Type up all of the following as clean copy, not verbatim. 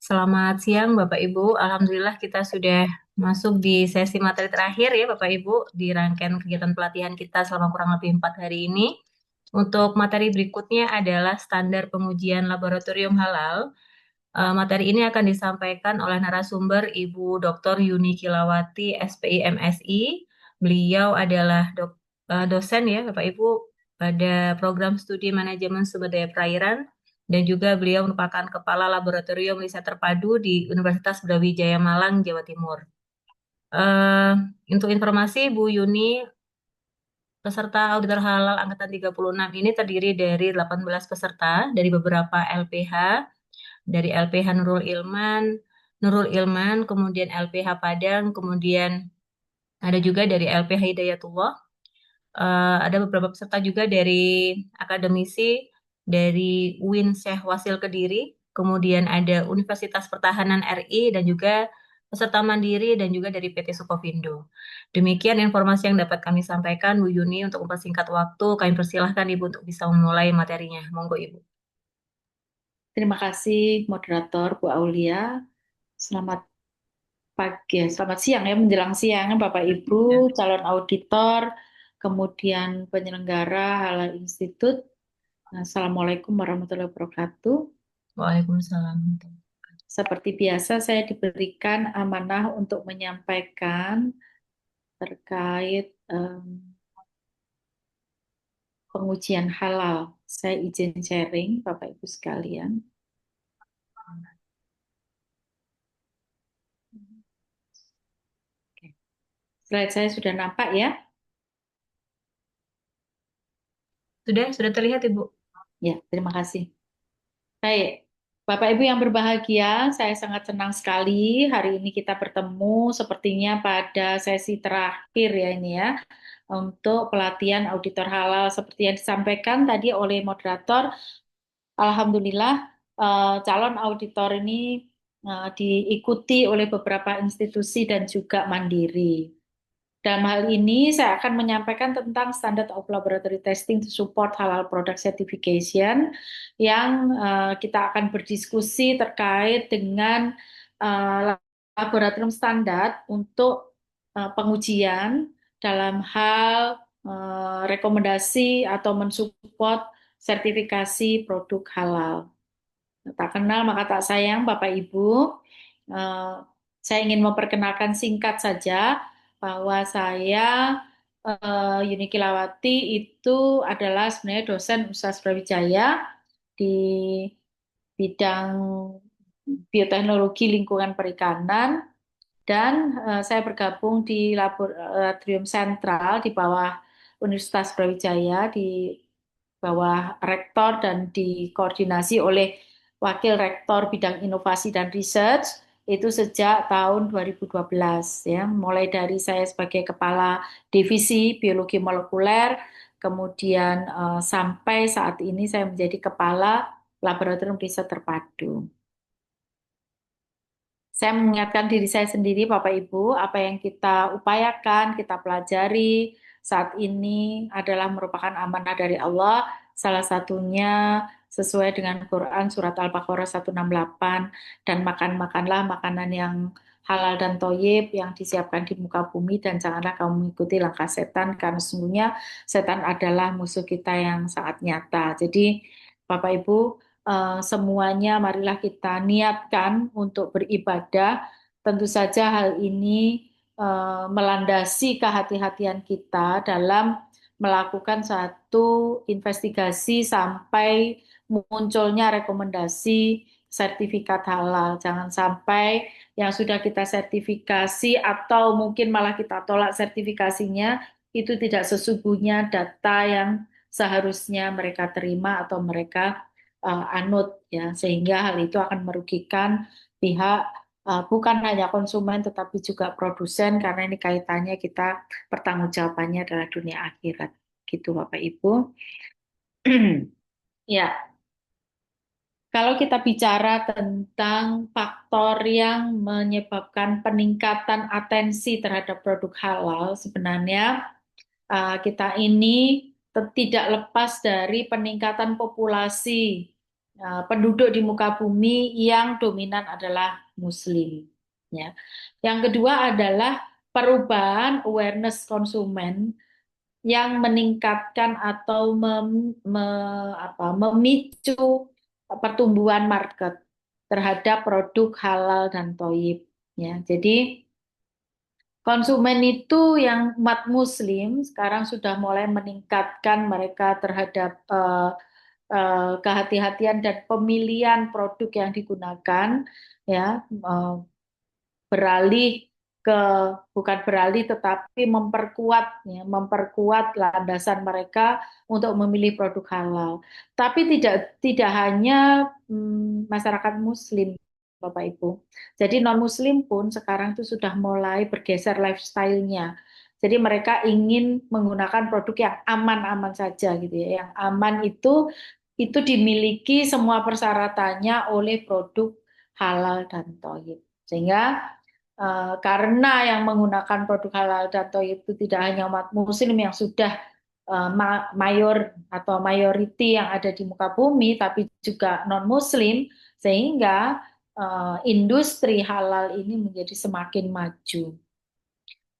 Selamat siang Bapak Ibu. Alhamdulillah kita sudah masuk di sesi materi terakhir ya Bapak Ibu di rangkaian kegiatan pelatihan kita selama kurang lebih 4 hari ini. Untuk materi berikutnya adalah standar pengujian laboratorium halal. Materi ini akan disampaikan oleh narasumber Ibu Dr. Yuni Kilawati, SPI MSI. Beliau adalah dosen ya Bapak Ibu pada program studi manajemen sumber daya perairan dan juga beliau merupakan kepala laboratorium riset terpadu di Universitas Brawijaya Malang, Jawa Timur. Eh, untuk informasi Bu Yuni, peserta auditor halal angkatan 36 ini terdiri dari 18 peserta dari beberapa LPH, dari LPH Nurul Ilman, kemudian LPH Padang, kemudian ada juga dari LPH Hidayatullah. Ada beberapa peserta juga dari akademisi dari UIN Syekh Wasil Kediri, kemudian ada Universitas Pertahanan RI dan juga peserta mandiri dan juga dari PT Sukovindo. Demikian informasi yang dapat kami sampaikan Bu Yuni. Untuk mempersingkat waktu, kami persilahkan Ibu untuk bisa memulai materinya. Monggo Ibu. Terima kasih moderator Bu Aulia. Selamat pagi, selamat siang ya menjelang siang Bapak Ibu, Ya. calon auditor, kemudian penyelenggara Halal Institut. Assalamualaikum warahmatullahi wabarakatuh. Waalaikumsalam. Seperti biasa saya diberikan amanah untuk menyampaikan terkait pengujian halal. Saya izin sharing Bapak Ibu sekalian. Oke. Slide saya sudah nampak ya? Sudah terlihat Ibu. Ya, terima kasih. Baik, Bapak Ibu yang berbahagia, saya sangat senang sekali hari ini kita bertemu sepertinya pada sesi terakhir ya ini ya untuk pelatihan auditor halal seperti yang disampaikan tadi oleh moderator. Alhamdulillah calon auditor ini diikuti oleh beberapa institusi dan juga mandiri. Dalam hal ini, saya akan menyampaikan tentang Standard of Laboratory Testing to Support Halal Product Certification yang kita akan berdiskusi terkait dengan uh, laboratorium standar untuk pengujian dalam hal rekomendasi atau mensupport sertifikasi produk halal. Tak kenal maka tak sayang, Bapak Ibu. Eh, saya ingin memperkenalkan singkat saja bahwa saya Yuni Kilawati itu adalah sebenarnya dosen Universitas Brawijaya di bidang bioteknologi lingkungan perikanan dan saya bergabung di laboratorium sentral di bawah Universitas Brawijaya di bawah rektor dan dikoordinasi oleh wakil rektor bidang inovasi dan research itu sejak tahun 2012 ya, mulai dari saya sebagai kepala divisi biologi molekuler, kemudian sampai saat ini saya menjadi kepala laboratorium riset terpadu. Saya mengingatkan diri saya sendiri, Bapak Ibu, apa yang kita upayakan, kita pelajari saat ini adalah merupakan amanah dari Allah. Salah satunya sesuai dengan Quran Surat Al-Baqarah 168, dan makanlah makanan yang halal dan toyib yang disiapkan di muka bumi, dan janganlah kamu mengikuti langkah setan, karena sesungguhnya setan adalah musuh kita yang sangat nyata. Jadi, Bapak Ibu, semuanya marilah kita niatkan untuk beribadah. Tentu saja hal ini melandasi kehati-hatian kita dalam melakukan satu investigasi sampai munculnya rekomendasi sertifikat halal. Jangan sampai yang sudah kita sertifikasi atau mungkin malah kita tolak sertifikasinya itu tidak sesungguhnya data yang seharusnya mereka terima atau mereka anut ya, sehingga hal itu akan merugikan pihak bukan hanya konsumen tetapi juga produsen, karena ini kaitannya kita pertanggungjawabannya adalah dunia akhirat gitu Bapak Ibu. Ya, kalau kita bicara tentang faktor yang menyebabkan peningkatan atensi terhadap produk halal, sebenarnya kita ini tidak lepas dari peningkatan populasi penduduk di muka bumi yang dominan adalah Muslim. Ya. Yang kedua adalah perubahan awareness konsumen yang meningkatkan atau memicu pertumbuhan market terhadap produk halal dan thayyib. Ya, jadi konsumen itu yang umat Muslim sekarang sudah mulai meningkatkan mereka terhadap kehati-hatian dan pemilihan produk yang digunakan, ya, beralih ke bukan beralih tetapi memperkuat landasan mereka untuk memilih produk halal. Tapi tidak hanya masyarakat Muslim, Bapak Ibu. Jadi non Muslim pun sekarang itu sudah mulai bergeser lifestyle-nya. Jadi mereka ingin menggunakan produk yang aman-aman saja gitu ya. Yang aman itu dimiliki semua persyaratannya oleh produk halal dan thayyib. Sehingga karena yang menggunakan produk halal dan thayyib itu tidak hanya umat muslim yang sudah mayor atau mayoriti yang ada di muka bumi, tapi juga non-muslim, sehingga industri halal ini menjadi semakin maju.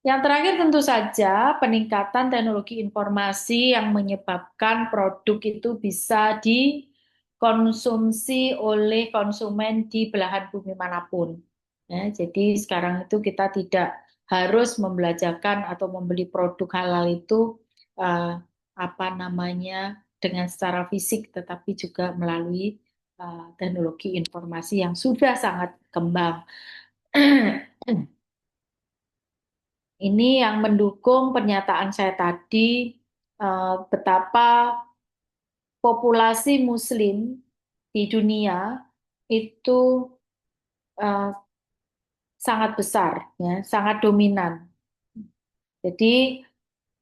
Yang terakhir tentu saja peningkatan teknologi informasi yang menyebabkan produk itu bisa dikonsumsi oleh konsumen di belahan bumi manapun. Ya, jadi sekarang itu kita tidak harus membelajarkan atau membeli produk halal itu eh, apa namanya dengan secara fisik, tetapi juga melalui teknologi informasi yang sudah sangat kembang. Ini yang mendukung pernyataan saya tadi, betapa populasi Muslim di dunia itu eh, sangat besar, ya, sangat dominan. Jadi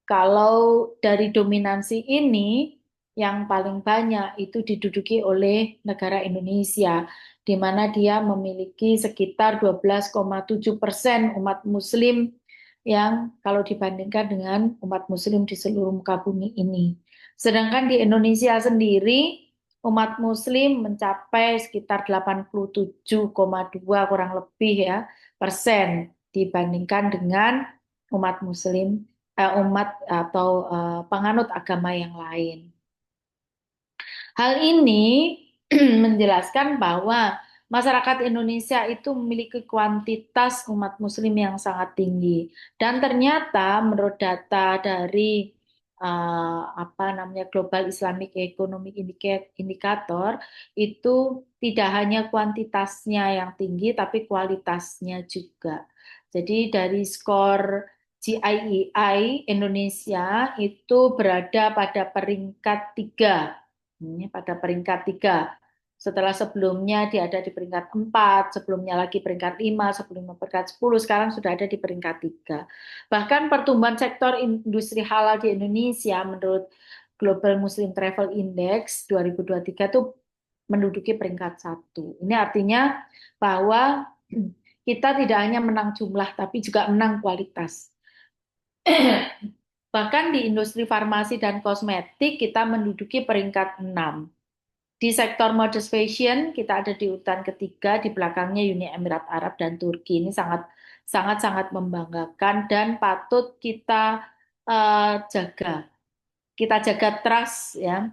kalau dari dominansi ini, yang paling banyak itu diduduki oleh negara Indonesia, di mana dia memiliki sekitar 12,7% umat Muslim yang kalau dibandingkan dengan umat Muslim di seluruh muka bumi ini. Sedangkan di Indonesia sendiri, umat Muslim mencapai sekitar 87,2 kurang lebih ya persen dibandingkan dengan umat Muslim umat atau penganut agama yang lain. Hal ini menjelaskan bahwa masyarakat Indonesia itu memiliki kuantitas umat Muslim yang sangat tinggi, dan ternyata menurut data dari apa namanya Global Islamic Economic Indicator itu tidak hanya kuantitasnya yang tinggi, tapi kualitasnya juga. Jadi dari skor GIEI Indonesia itu berada pada peringkat 3. Ini pada peringkat 3. Setelah sebelumnya dia ada di peringkat 4, sebelumnya lagi peringkat 5, sebelumnya peringkat 10, sekarang sudah ada di peringkat 3. Bahkan pertumbuhan sektor industri halal di Indonesia menurut Global Muslim Travel Index 2023 itu menduduki peringkat 1. Ini artinya bahwa kita tidak hanya menang jumlah, tapi juga menang kualitas. Bahkan di industri farmasi dan kosmetik kita menduduki peringkat 6. Di sektor modest fashion kita ada di urutan ketiga, di belakangnya Uni Emirat Arab dan Turki. Ini sangat sangat sangat membanggakan dan patut kita jaga. Kita jaga trust ya,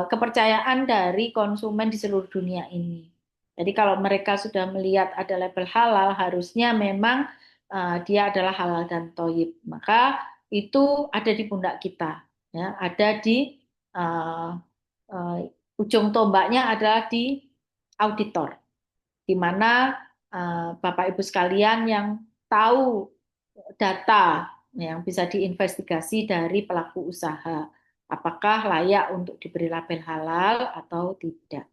kepercayaan dari konsumen di seluruh dunia ini. Jadi kalau mereka sudah melihat ada label halal, harusnya memang dia adalah halal dan thayyib. Maka itu ada di pundak kita, ya, ada di uh, uh, ujung tombaknya adalah di auditor, di mana Bapak Ibu sekalian yang tahu data yang bisa diinvestigasi dari pelaku usaha, apakah layak untuk diberi label halal atau tidak.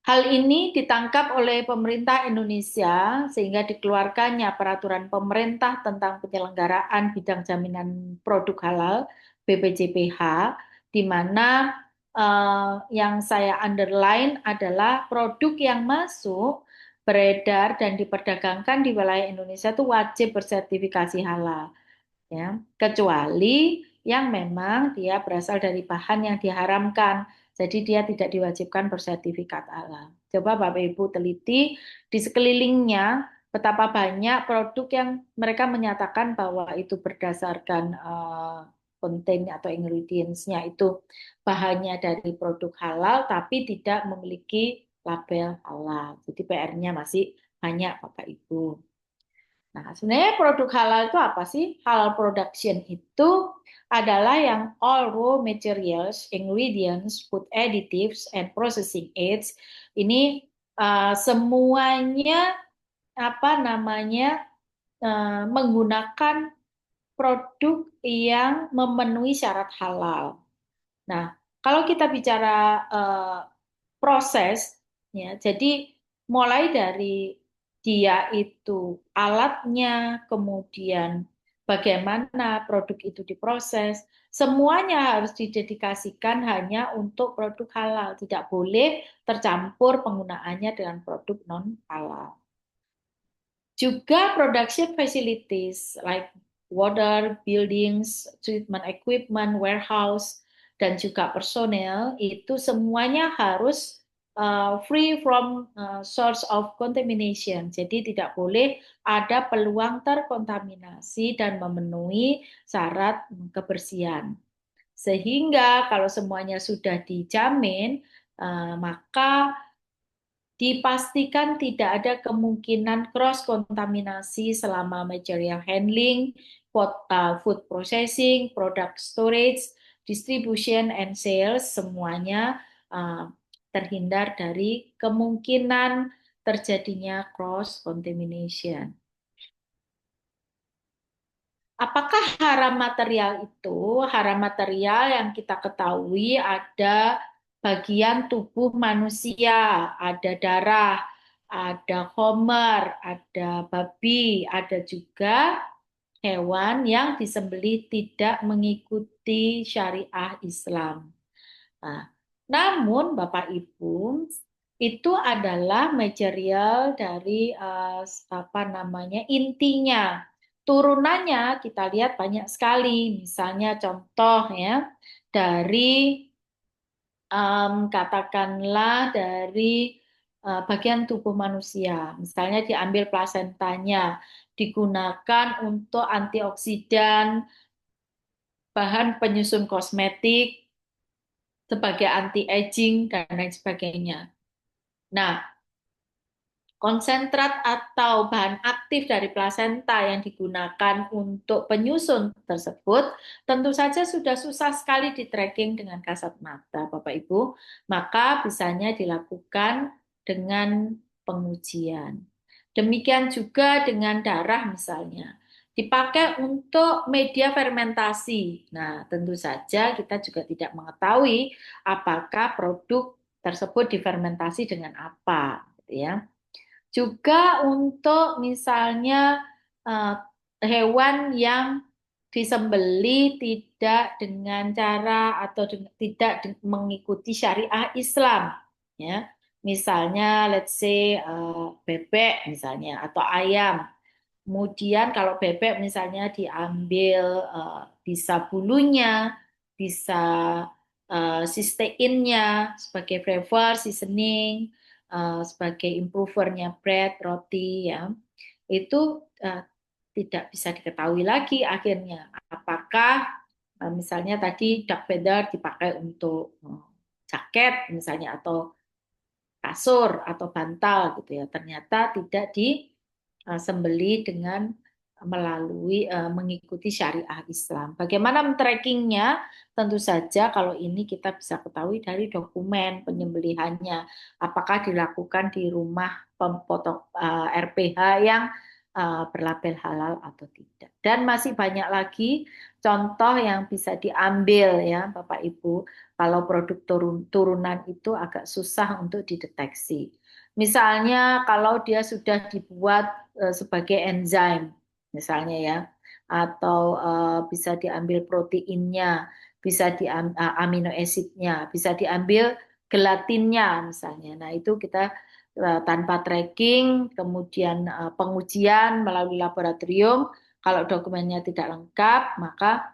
Hal ini ditangkap oleh pemerintah Indonesia sehingga dikeluarkannya peraturan pemerintah tentang penyelenggaraan bidang jaminan produk halal BPJPH, di mana yang saya underline adalah produk yang masuk, beredar dan diperdagangkan di wilayah Indonesia itu wajib bersertifikasi halal, ya, kecuali yang memang dia berasal dari bahan yang diharamkan Jadi dia tidak diwajibkan bersertifikat halal. Coba Bapak Ibu teliti di sekelilingnya betapa banyak produk yang mereka menyatakan bahwa itu berdasarkan konten atau ingredients-nya itu bahannya dari produk halal tapi tidak memiliki label halal. Jadi PR-nya masih banyak Bapak Ibu. Nah, sebenarnya produk halal itu apa sih? Halal production itu adalah yang all raw materials, ingredients, food additives, and processing aids ini semuanya apa namanya menggunakan produk yang memenuhi syarat halal. Nah, kalau kita bicara proses, ya, jadi mulai dari dia itu alatnya, kemudian bagaimana produk itu diproses, semuanya harus didedikasikan hanya untuk produk halal, tidak boleh tercampur penggunaannya dengan produk non halal. Juga production facilities like water, buildings, treatment equipment, warehouse, dan juga personel itu semuanya harus free from source of contamination. Jadi tidak boleh ada peluang terkontaminasi dan memenuhi syarat kebersihan. Sehingga kalau semuanya sudah dijamin, maka dipastikan tidak ada kemungkinan cross kontaminasi selama material handling, food processing, product storage, distribution and sales semuanya uh, terhindar dari kemungkinan terjadinya cross contamination. Apakah haram material itu? Haram material yang kita ketahui ada bagian tubuh manusia, ada darah, ada homer, ada babi, ada juga hewan yang disembelih tidak mengikuti syariah Islam. Nah, namun Bapak Ibu itu adalah material dari apa namanya intinya. Turunannya kita lihat banyak sekali. Misalnya contoh ya dari katakanlah dari bagian tubuh manusia. Misalnya diambil plasentanya, digunakan untuk antioksidan, bahan penyusun kosmetik, sebagai anti-aging dan lain sebagainya. Nah, konsentrat atau bahan aktif dari plasenta yang digunakan untuk penyusun tersebut tentu saja sudah susah sekali di tracking dengan kasat mata, Bapak Ibu. Maka bisanya dilakukan dengan pengujian. Demikian juga dengan darah misalnya. Dipakai untuk media fermentasi. Nah, tentu saja kita juga tidak mengetahui apakah produk tersebut difermentasi dengan apa, gitu ya. Juga untuk misalnya eh, hewan yang disembeli tidak dengan cara atau tidak mengikuti syariah Islam, ya. Misalnya, let's say bebek misalnya atau ayam. Kemudian kalau bebek misalnya diambil bisa bulunya, bisa sisteinnya sebagai flavor, seasoning, sebagai improvernya bread, roti ya. Itu tidak bisa diketahui lagi akhirnya apakah misalnya tadi duck feather dipakai untuk jaket misalnya atau kasur atau bantal gitu ya. Ternyata tidak disembeli dengan melalui mengikuti syariah Islam. Bagaimana men-trackingnya? Tentu saja kalau ini kita bisa ketahui dari dokumen penyembelihannya. Apakah dilakukan di rumah pempotok RPH yang berlabel halal atau tidak. Dan masih banyak lagi contoh yang bisa diambil ya Bapak Ibu. Kalau produk turunan itu agak susah untuk dideteksi. Misalnya kalau dia sudah dibuat sebagai enzim, misalnya ya, atau bisa diambil proteinnya, bisa diambil amino acidnya, bisa diambil gelatinnya misalnya. Nah itu kita tanpa tracking, kemudian pengujian melalui laboratorium, kalau dokumennya tidak lengkap, maka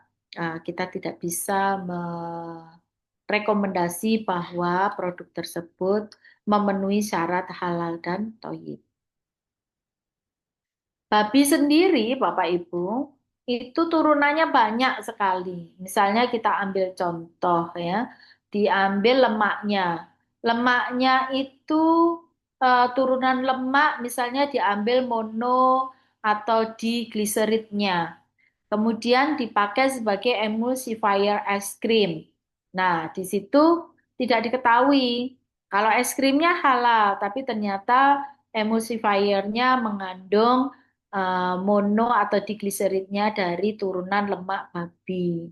kita tidak bisa rekomendasi bahwa produk tersebut memenuhi syarat halal dan thayyib. Babi sendiri, Bapak Ibu, itu turunannya banyak sekali. Misalnya kita ambil contoh ya, diambil lemaknya. Lemaknya itu turunan lemak misalnya diambil mono atau digliseridnya. Kemudian dipakai sebagai emulsifier es krim. Nah, di situ tidak diketahui kalau es krimnya halal, tapi ternyata emulsifiernya mengandung mono atau digliseridnya dari turunan lemak babi.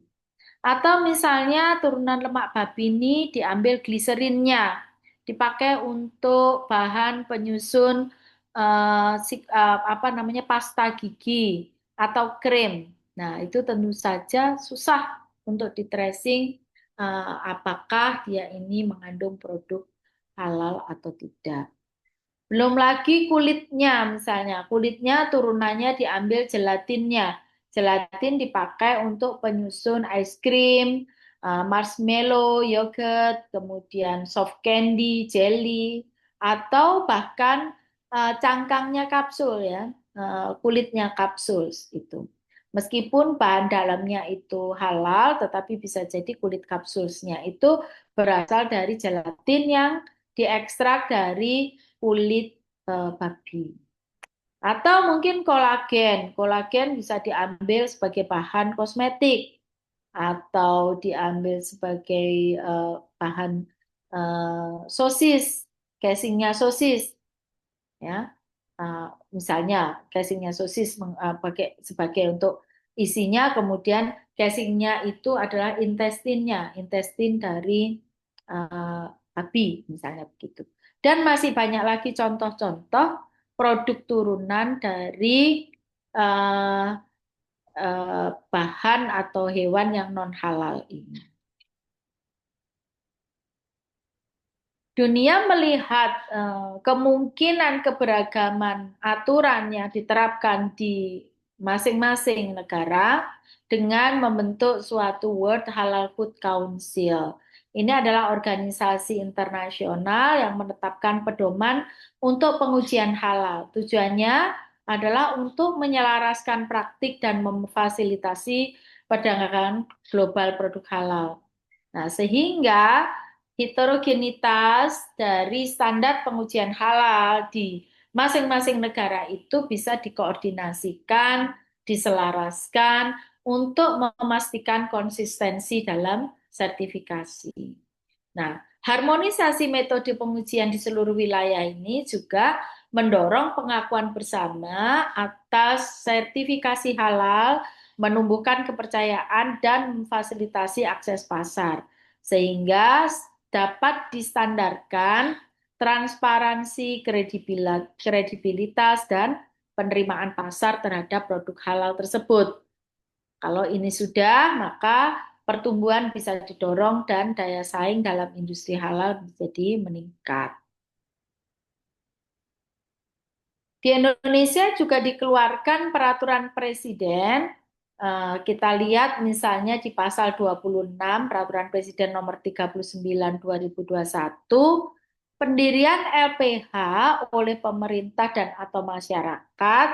Atau misalnya turunan lemak babi ini diambil gliserinnya, dipakai untuk bahan penyusun apa namanya pasta gigi atau krim. Nah, itu tentu saja susah untuk di tracing apakah dia ini mengandung produk halal atau tidak. Belum lagi kulitnya, misalnya kulitnya turunannya diambil gelatinnya. Gelatin dipakai untuk penyusun es krim, marshmallow, yogurt, kemudian soft candy, jelly, atau bahkan cangkangnya kapsul ya, kulitnya kapsul itu. Meskipun bahan dalamnya itu halal, tetapi bisa jadi kulit kapsulnya itu berasal dari gelatin yang diekstrak dari kulit babi. Atau mungkin kolagen. Kolagen bisa diambil sebagai bahan kosmetik atau diambil sebagai bahan sosis, casingnya sosis, ya. Misalnya casingnya sosis pakai sebagai untuk isinya, kemudian casingnya itu adalah intestinnya, intestin dari babi, misalnya begitu. Dan masih banyak lagi contoh-contoh produk turunan dari uh, bahan atau hewan yang non halal ini. Dunia melihat kemungkinan keberagaman aturan yang diterapkan di masing-masing negara dengan membentuk suatu World Halal Food Council. Ini adalah organisasi internasional yang menetapkan pedoman untuk pengujian halal. Tujuannya adalah untuk menyelaraskan praktik dan memfasilitasi perdagangan global produk halal. Nah, sehingga heterogenitas dari standar pengujian halal di masing-masing negara itu bisa dikoordinasikan, diselaraskan untuk memastikan konsistensi dalam sertifikasi. Nah, harmonisasi metode pengujian di seluruh wilayah ini juga mendorong pengakuan bersama atas sertifikasi halal, menumbuhkan kepercayaan dan memfasilitasi akses pasar, sehingga dapat distandarkan transparansi, kredibilitas, dan penerimaan pasar terhadap produk halal tersebut. Kalau ini sudah, maka pertumbuhan bisa didorong dan daya saing dalam industri halal menjadi meningkat. Di Indonesia juga dikeluarkan peraturan presiden. Kita lihat misalnya di pasal 26 Peraturan Presiden nomor 39 2021, pendirian LPH oleh pemerintah dan atau masyarakat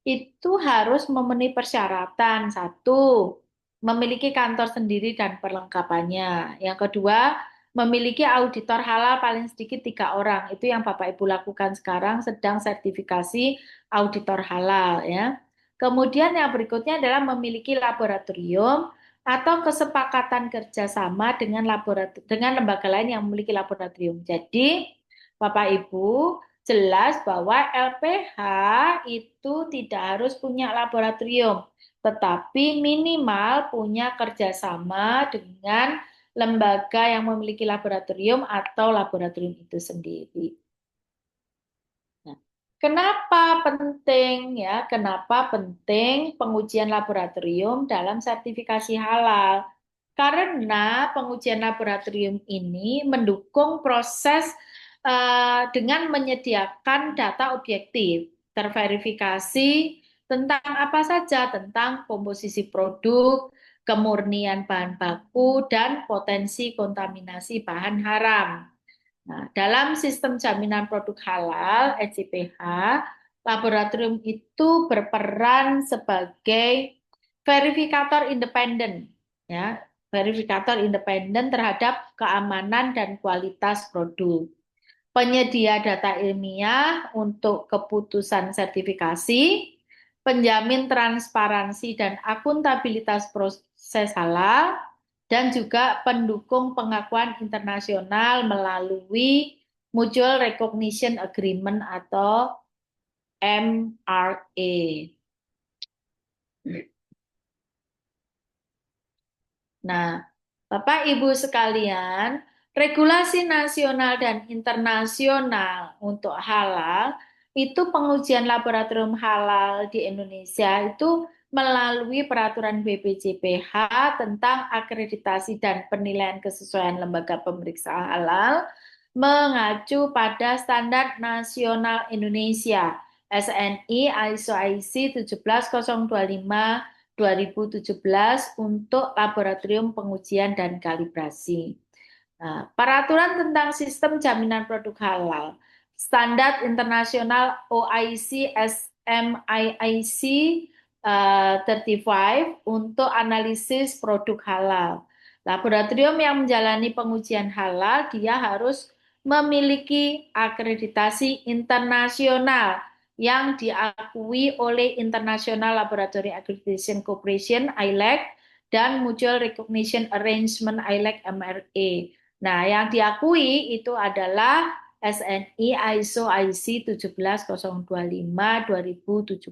itu harus memenuhi persyaratan. Satu, memiliki kantor sendiri dan perlengkapannya. Yang kedua, memiliki auditor halal paling sedikit 3 orang. Itu yang Bapak Ibu lakukan sekarang, sedang sertifikasi auditor halal ya. Kemudian yang berikutnya adalah memiliki laboratorium atau kesepakatan kerjasama dengan lembaga lain yang memiliki laboratorium. Jadi Bapak Ibu jelas bahwa LPH itu tidak harus punya laboratorium, tetapi minimal punya kerjasama dengan lembaga yang memiliki laboratorium atau laboratorium itu sendiri. Nah, kenapa penting ya? Kenapa penting pengujian laboratorium dalam sertifikasi halal? Karena pengujian laboratorium ini mendukung proses dengan menyediakan data objektif, terverifikasi tentang apa saja, tentang komposisi produk, kemurnian bahan baku, dan potensi kontaminasi bahan haram. Nah, dalam sistem jaminan produk halal (SJPH), laboratorium itu berperan sebagai verifikator independen, ya, verifikator independen terhadap keamanan dan kualitas produk. Penyedia data ilmiah untuk keputusan sertifikasi, penjamin transparansi dan akuntabilitas proses halal, dan juga pendukung pengakuan internasional melalui Mutual Recognition Agreement atau MRA. Nah, Bapak Ibu sekalian, regulasi nasional dan internasional untuk halal itu pengujian laboratorium halal di Indonesia itu melalui peraturan BPJPH tentang akreditasi dan penilaian kesesuaian lembaga pemeriksa halal mengacu pada standar nasional Indonesia SNI ISO IC 17025 2017 untuk laboratorium pengujian dan kalibrasi. Nah, peraturan tentang sistem jaminan produk halal, standar internasional OIC SMIIC 35 untuk analisis produk halal. Laboratorium yang menjalani pengujian halal, dia harus memiliki akreditasi internasional yang diakui oleh International Laboratory Accreditation Corporation (ILAC) dan Mutual Recognition Arrangement (ILAC) MRA. Nah, yang diakui itu adalah SNI ISO IC 17025 2017.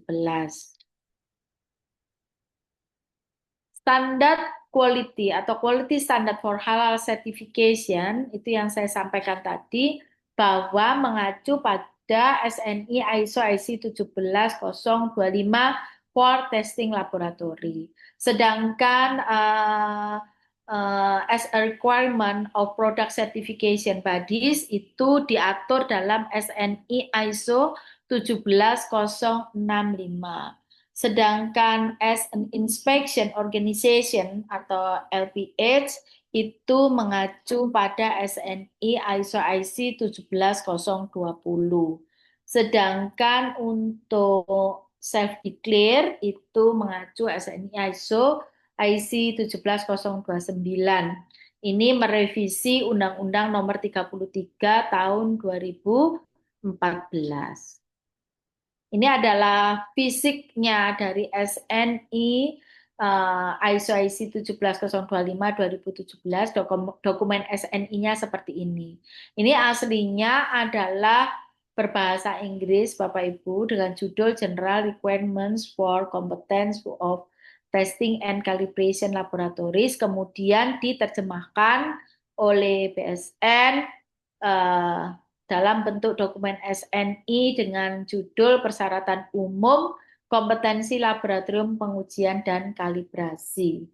Standar quality atau quality standard for halal certification itu yang saya sampaikan tadi bahwa mengacu pada SNI ISO IC 17025 for testing laboratory. Sedangkan as a requirement of product certification bodies itu diatur dalam SNI ISO 17065. Sedangkan as an inspection organization atau LPH itu mengacu pada SNI ISO IC 17020. Sedangkan untuk self declare itu mengacu SNI ISO IC 17029. Ini merevisi Undang-Undang Nomor 33 Tahun 2014. Ini adalah fisiknya dari SNI ISO IC 17025 2017, dokumen SNI-nya seperti ini. Ini aslinya adalah berbahasa Inggris, Bapak Ibu, dengan judul General Requirements for Competence of Testing and Calibration Laboratories, kemudian diterjemahkan oleh BSN dalam bentuk dokumen SNI dengan judul Persyaratan Umum Kompetensi Laboratorium Pengujian dan Kalibrasi.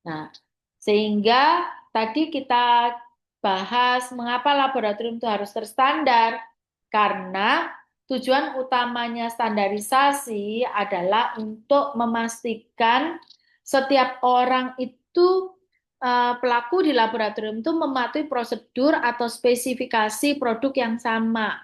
Nah, sehingga tadi kita bahas mengapa laboratorium itu harus terstandar, karena tujuan utamanya standarisasi adalah untuk memastikan setiap orang itu pelaku di laboratorium itu mematuhi prosedur atau spesifikasi produk yang sama,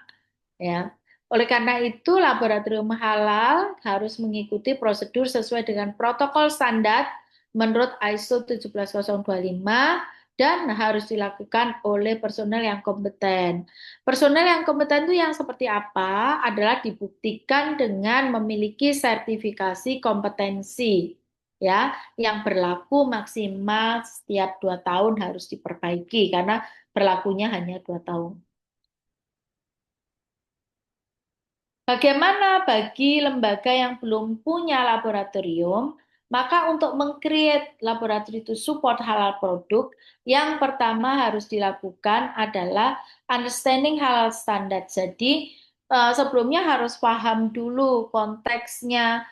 ya. Oleh karena itu, laboratorium halal harus mengikuti prosedur sesuai dengan protokol standar menurut ISO 17025 dan harus dilakukan oleh personel yang kompeten. Personel yang kompeten itu yang seperti apa? Adalah dibuktikan dengan memiliki sertifikasi kompetensi, ya, yang berlaku maksimal setiap 2 tahun harus diperbaiki karena berlakunya hanya 2 tahun. Bagaimana bagi lembaga yang belum punya laboratorium? Maka untuk meng-create laboratorium to support halal produk, yang pertama harus dilakukan adalah understanding halal standard. Jadi sebelumnya harus paham dulu konteksnya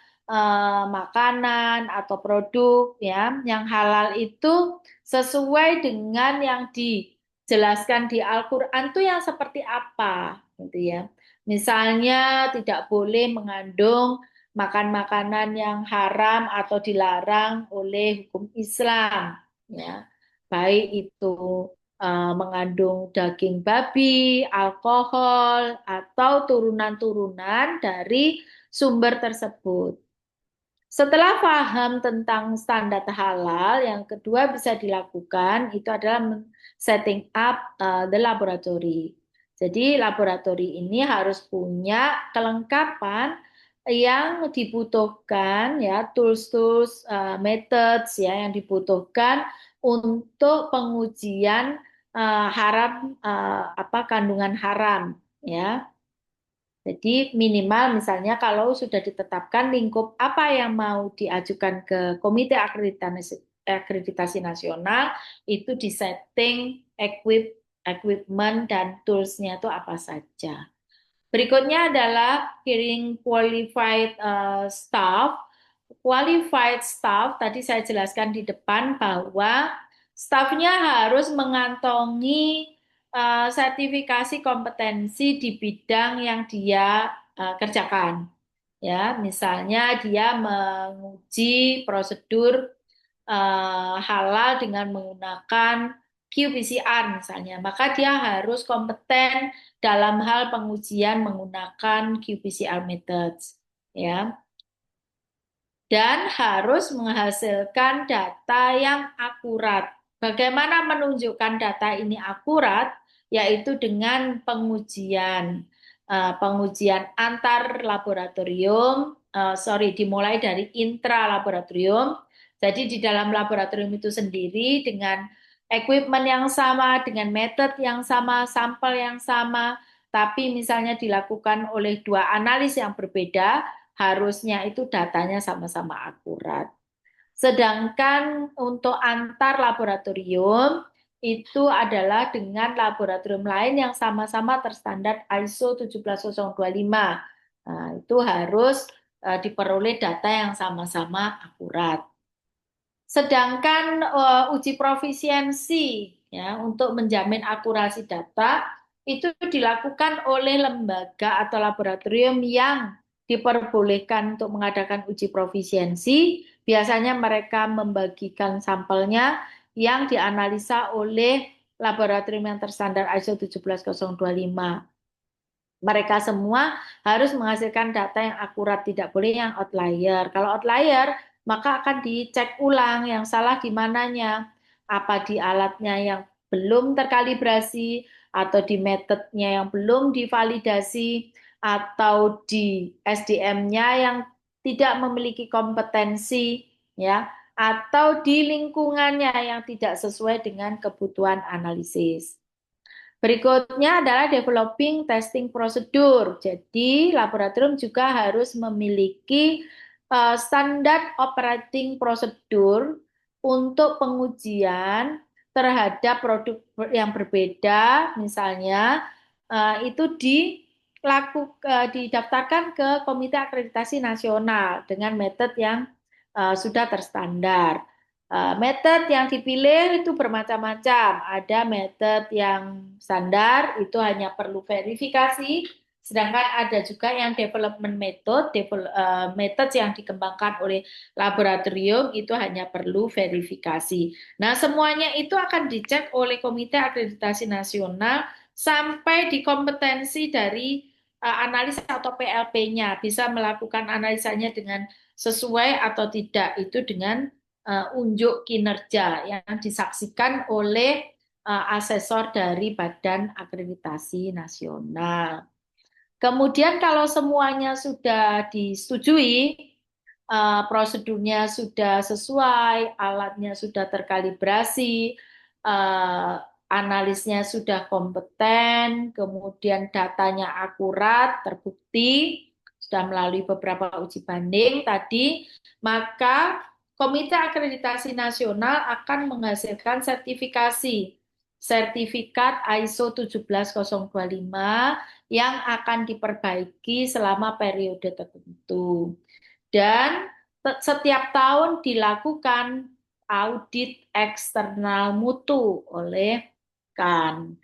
makanan atau produk ya yang halal itu sesuai dengan yang dijelaskan di Al-Qur'an itu yang seperti apa gitu ya. Misalnya tidak boleh mengandung makan makanan yang haram atau dilarang oleh hukum Islam, ya. Baik itu mengandung daging babi, alkohol, atau turunan-turunan dari sumber tersebut. Setelah paham tentang standar halal, yang kedua bisa dilakukan itu adalah setting up the laboratory. Jadi laboratori ini harus punya kelengkapan yang dibutuhkan ya, tools-tools, methods ya yang dibutuhkan untuk pengujian haram apa kandungan haram ya. Jadi minimal misalnya kalau sudah ditetapkan lingkup apa yang mau diajukan ke Komite Akreditasi Nasional, itu disetting equipment dan toolsnya itu apa saja. Berikutnya adalah hiring qualified staff. Qualified staff, tadi saya jelaskan di depan bahwa staffnya harus mengantongi sertifikasi kompetensi di bidang yang dia kerjakan. Ya, misalnya dia menguji prosedur halal dengan menggunakan qPCR misalnya, maka dia harus kompeten dalam hal pengujian menggunakan qPCR methods, ya. Dan harus menghasilkan data yang akurat. Bagaimana menunjukkan data ini akurat? Yaitu dengan pengujian, pengujian antar laboratorium, dimulai dari intra laboratorium. Jadi di dalam laboratorium itu sendiri dengan equipment yang sama, dengan metode yang sama, sampel yang sama, tapi misalnya dilakukan oleh dua analis yang berbeda, harusnya itu datanya sama-sama akurat. Sedangkan untuk antar laboratorium itu adalah dengan laboratorium lain yang sama-sama terstandar ISO 17025. Nah, itu harus diperoleh data yang sama-sama akurat. Sedangkan uji profisiensi ya untuk menjamin akurasi data itu dilakukan oleh lembaga atau laboratorium yang diperbolehkan untuk mengadakan uji profisiensi. Biasanya mereka membagikan sampelnya yang dianalisa oleh laboratorium yang terstandar ISO 17025. Mereka semua harus menghasilkan data yang akurat, tidak boleh yang outlier. Kalau outlier, maka akan dicek ulang yang salah di mananya. Apa di alatnya yang belum terkalibrasi, atau di metodenya yang belum divalidasi, atau di SDM-nya yang tidak memiliki kompetensi, ya, atau di lingkungannya yang tidak sesuai dengan kebutuhan analisis. Berikutnya adalah developing testing prosedur. Jadi, laboratorium juga harus memiliki standar operating prosedur untuk pengujian terhadap produk yang berbeda, misalnya itu didaftarkan ke Komite Akreditasi Nasional dengan metode yang sudah terstandar. Metode yang dipilih itu bermacam-macam. Ada metode yang standar, itu hanya perlu verifikasi. Sedangkan ada juga yang development metode yang dikembangkan oleh laboratorium, itu hanya perlu verifikasi. Nah, semuanya itu akan dicek oleh Komite Akreditasi Nasional sampai di kompetensi dari analisa atau PLP-nya. Bisa melakukan analisanya dengan sesuai atau tidak, itu dengan unjuk kinerja yang disaksikan oleh asesor dari Badan Akreditasi Nasional. Kemudian kalau semuanya sudah disetujui, prosedurnya sudah sesuai, alatnya sudah terkalibrasi, analisnya sudah kompeten, kemudian datanya akurat, terbukti, sudah melalui beberapa uji banding tadi, maka Komite Akreditasi Nasional akan menghasilkan sertifikat ISO 17025 yang akan diperbaiki selama periode tertentu. Dan setiap tahun dilakukan audit eksternal mutu oleh KAN.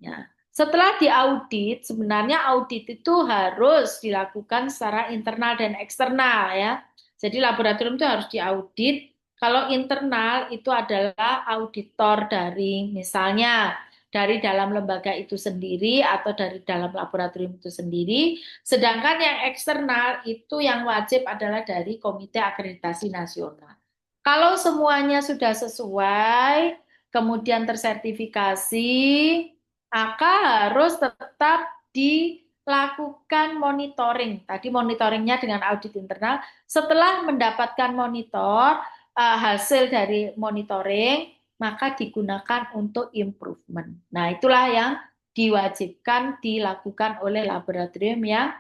Ya. Setelah diaudit, sebenarnya audit itu harus dilakukan secara internal dan eksternal ya. Jadi laboratorium itu harus diaudit. Kalau internal itu adalah auditor dari misalnya dari dalam lembaga itu sendiri atau dari dalam laboratorium itu sendiri. Sedangkan yang eksternal itu yang wajib adalah dari Komite Akreditasi Nasional. Kalau semuanya sudah sesuai, kemudian tersertifikasi, maka harus tetap dilakukan monitoring. Tadi monitoringnya dengan audit internal. Setelah mendapatkan monitor, hasil dari monitoring, maka digunakan untuk improvement. Nah, itulah yang diwajibkan dilakukan oleh laboratorium yang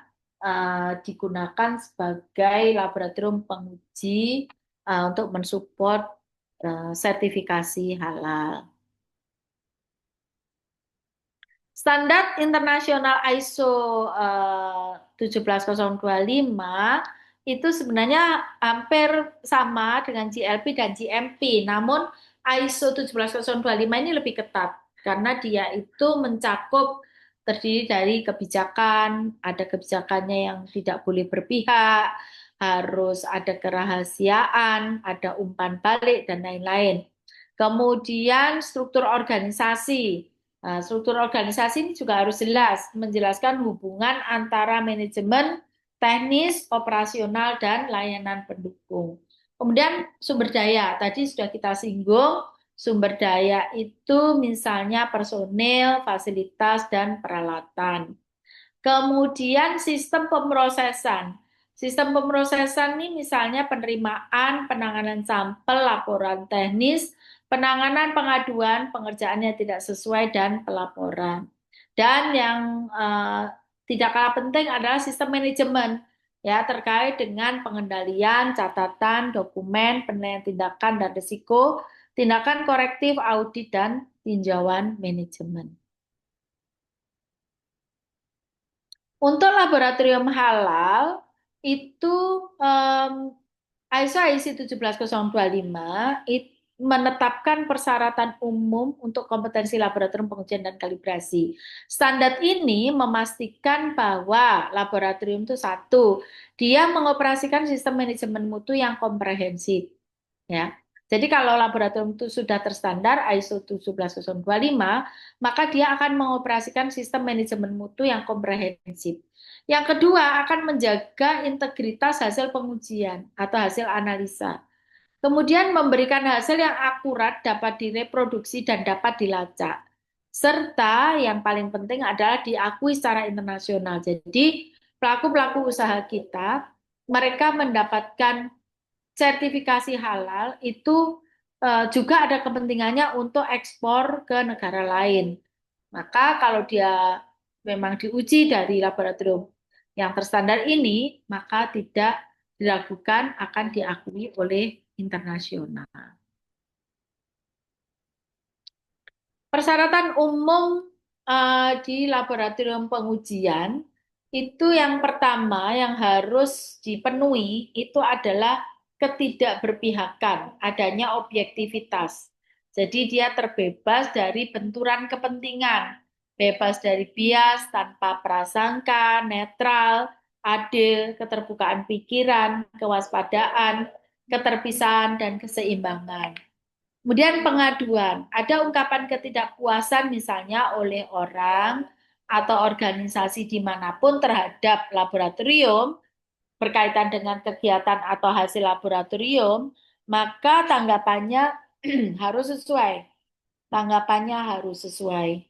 digunakan sebagai laboratorium penguji untuk mensupport sertifikasi halal. Standar internasional ISO 17025 itu sebenarnya hampir sama dengan GLP dan GMP, namun ISO 17025 ini lebih ketat karena dia itu mencakup terdiri dari kebijakan, ada kebijakannya yang tidak boleh berpihak, harus ada kerahasiaan, ada umpan balik, dan lain-lain. Kemudian struktur organisasi. Nah, struktur organisasi ini juga harus jelas, menjelaskan hubungan antara manajemen, teknis, operasional, dan layanan pendukung. Kemudian sumber daya, tadi sudah kita singgung, sumber daya itu misalnya personil, fasilitas, dan peralatan. Kemudian sistem pemrosesan. Sistem pemrosesan ini misalnya penerimaan, penanganan sampel, laporan teknis, penanganan pengaduan, pengerjaannya tidak sesuai, dan pelaporan. Dan yang tidak kalah penting adalah sistem manajemen ya terkait dengan pengendalian, catatan, dokumen, penilaian tindakan dan risiko, tindakan korektif, audit, dan tinjauan manajemen. Untuk laboratorium halal itu ISO IC 17025 menetapkan persyaratan umum untuk kompetensi laboratorium pengujian dan kalibrasi. Standar ini memastikan bahwa laboratorium itu satu, dia mengoperasikan sistem manajemen mutu yang komprehensif. Ya. Jadi kalau laboratorium itu sudah terstandar ISO 17025, maka dia akan mengoperasikan sistem manajemen mutu yang komprehensif. Yang kedua, akan menjaga integritas hasil pengujian atau hasil analisa. Kemudian memberikan hasil yang akurat, dapat direproduksi dan dapat dilacak. Serta yang paling penting adalah diakui secara internasional. Jadi pelaku-pelaku usaha kita, mereka mendapatkan sertifikasi halal itu juga ada kepentingannya untuk ekspor ke negara lain. Maka kalau dia memang diuji dari laboratorium yang terstandar ini, maka tidak diragukan akan diakui oleh internasional. Persyaratan umum di laboratorium pengujian itu yang pertama yang harus dipenuhi itu adalah ketidakberpihakan, adanya objektivitas. Jadi dia terbebas dari benturan kepentingan, bebas dari bias, tanpa prasangka, netral, adil, keterbukaan pikiran, kewaspadaan, keterpisahan, dan keseimbangan. Kemudian pengaduan, ada ungkapan ketidakpuasan misalnya oleh orang atau organisasi dimanapun terhadap laboratorium berkaitan dengan kegiatan atau hasil laboratorium, maka tanggapannya harus sesuai. Tanggapannya harus sesuai.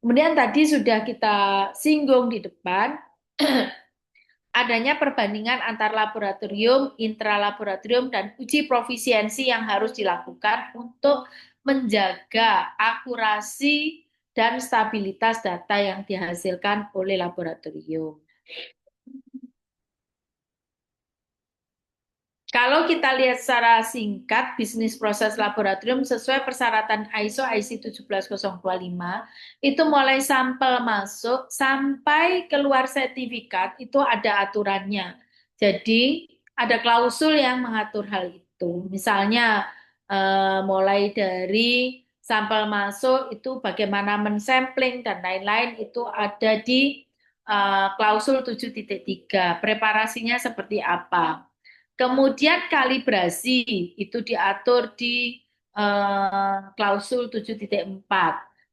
Kemudian tadi sudah kita singgung di depan, adanya perbandingan antar laboratorium, intralaboratorium, dan uji profisiensi yang harus dilakukan untuk menjaga akurasi dan stabilitas data yang dihasilkan oleh laboratorium. Kalau kita lihat secara singkat, bisnis proses laboratorium sesuai persyaratan ISO IC 17025, itu mulai sampel masuk sampai keluar sertifikat, itu ada aturannya. Jadi, ada klausul yang mengatur hal itu. Misalnya, mulai dari sampel masuk itu bagaimana mensampling dan lain-lain itu ada di klausul 7.3. Preparasinya seperti apa. Kemudian kalibrasi itu diatur di klausul 7.4.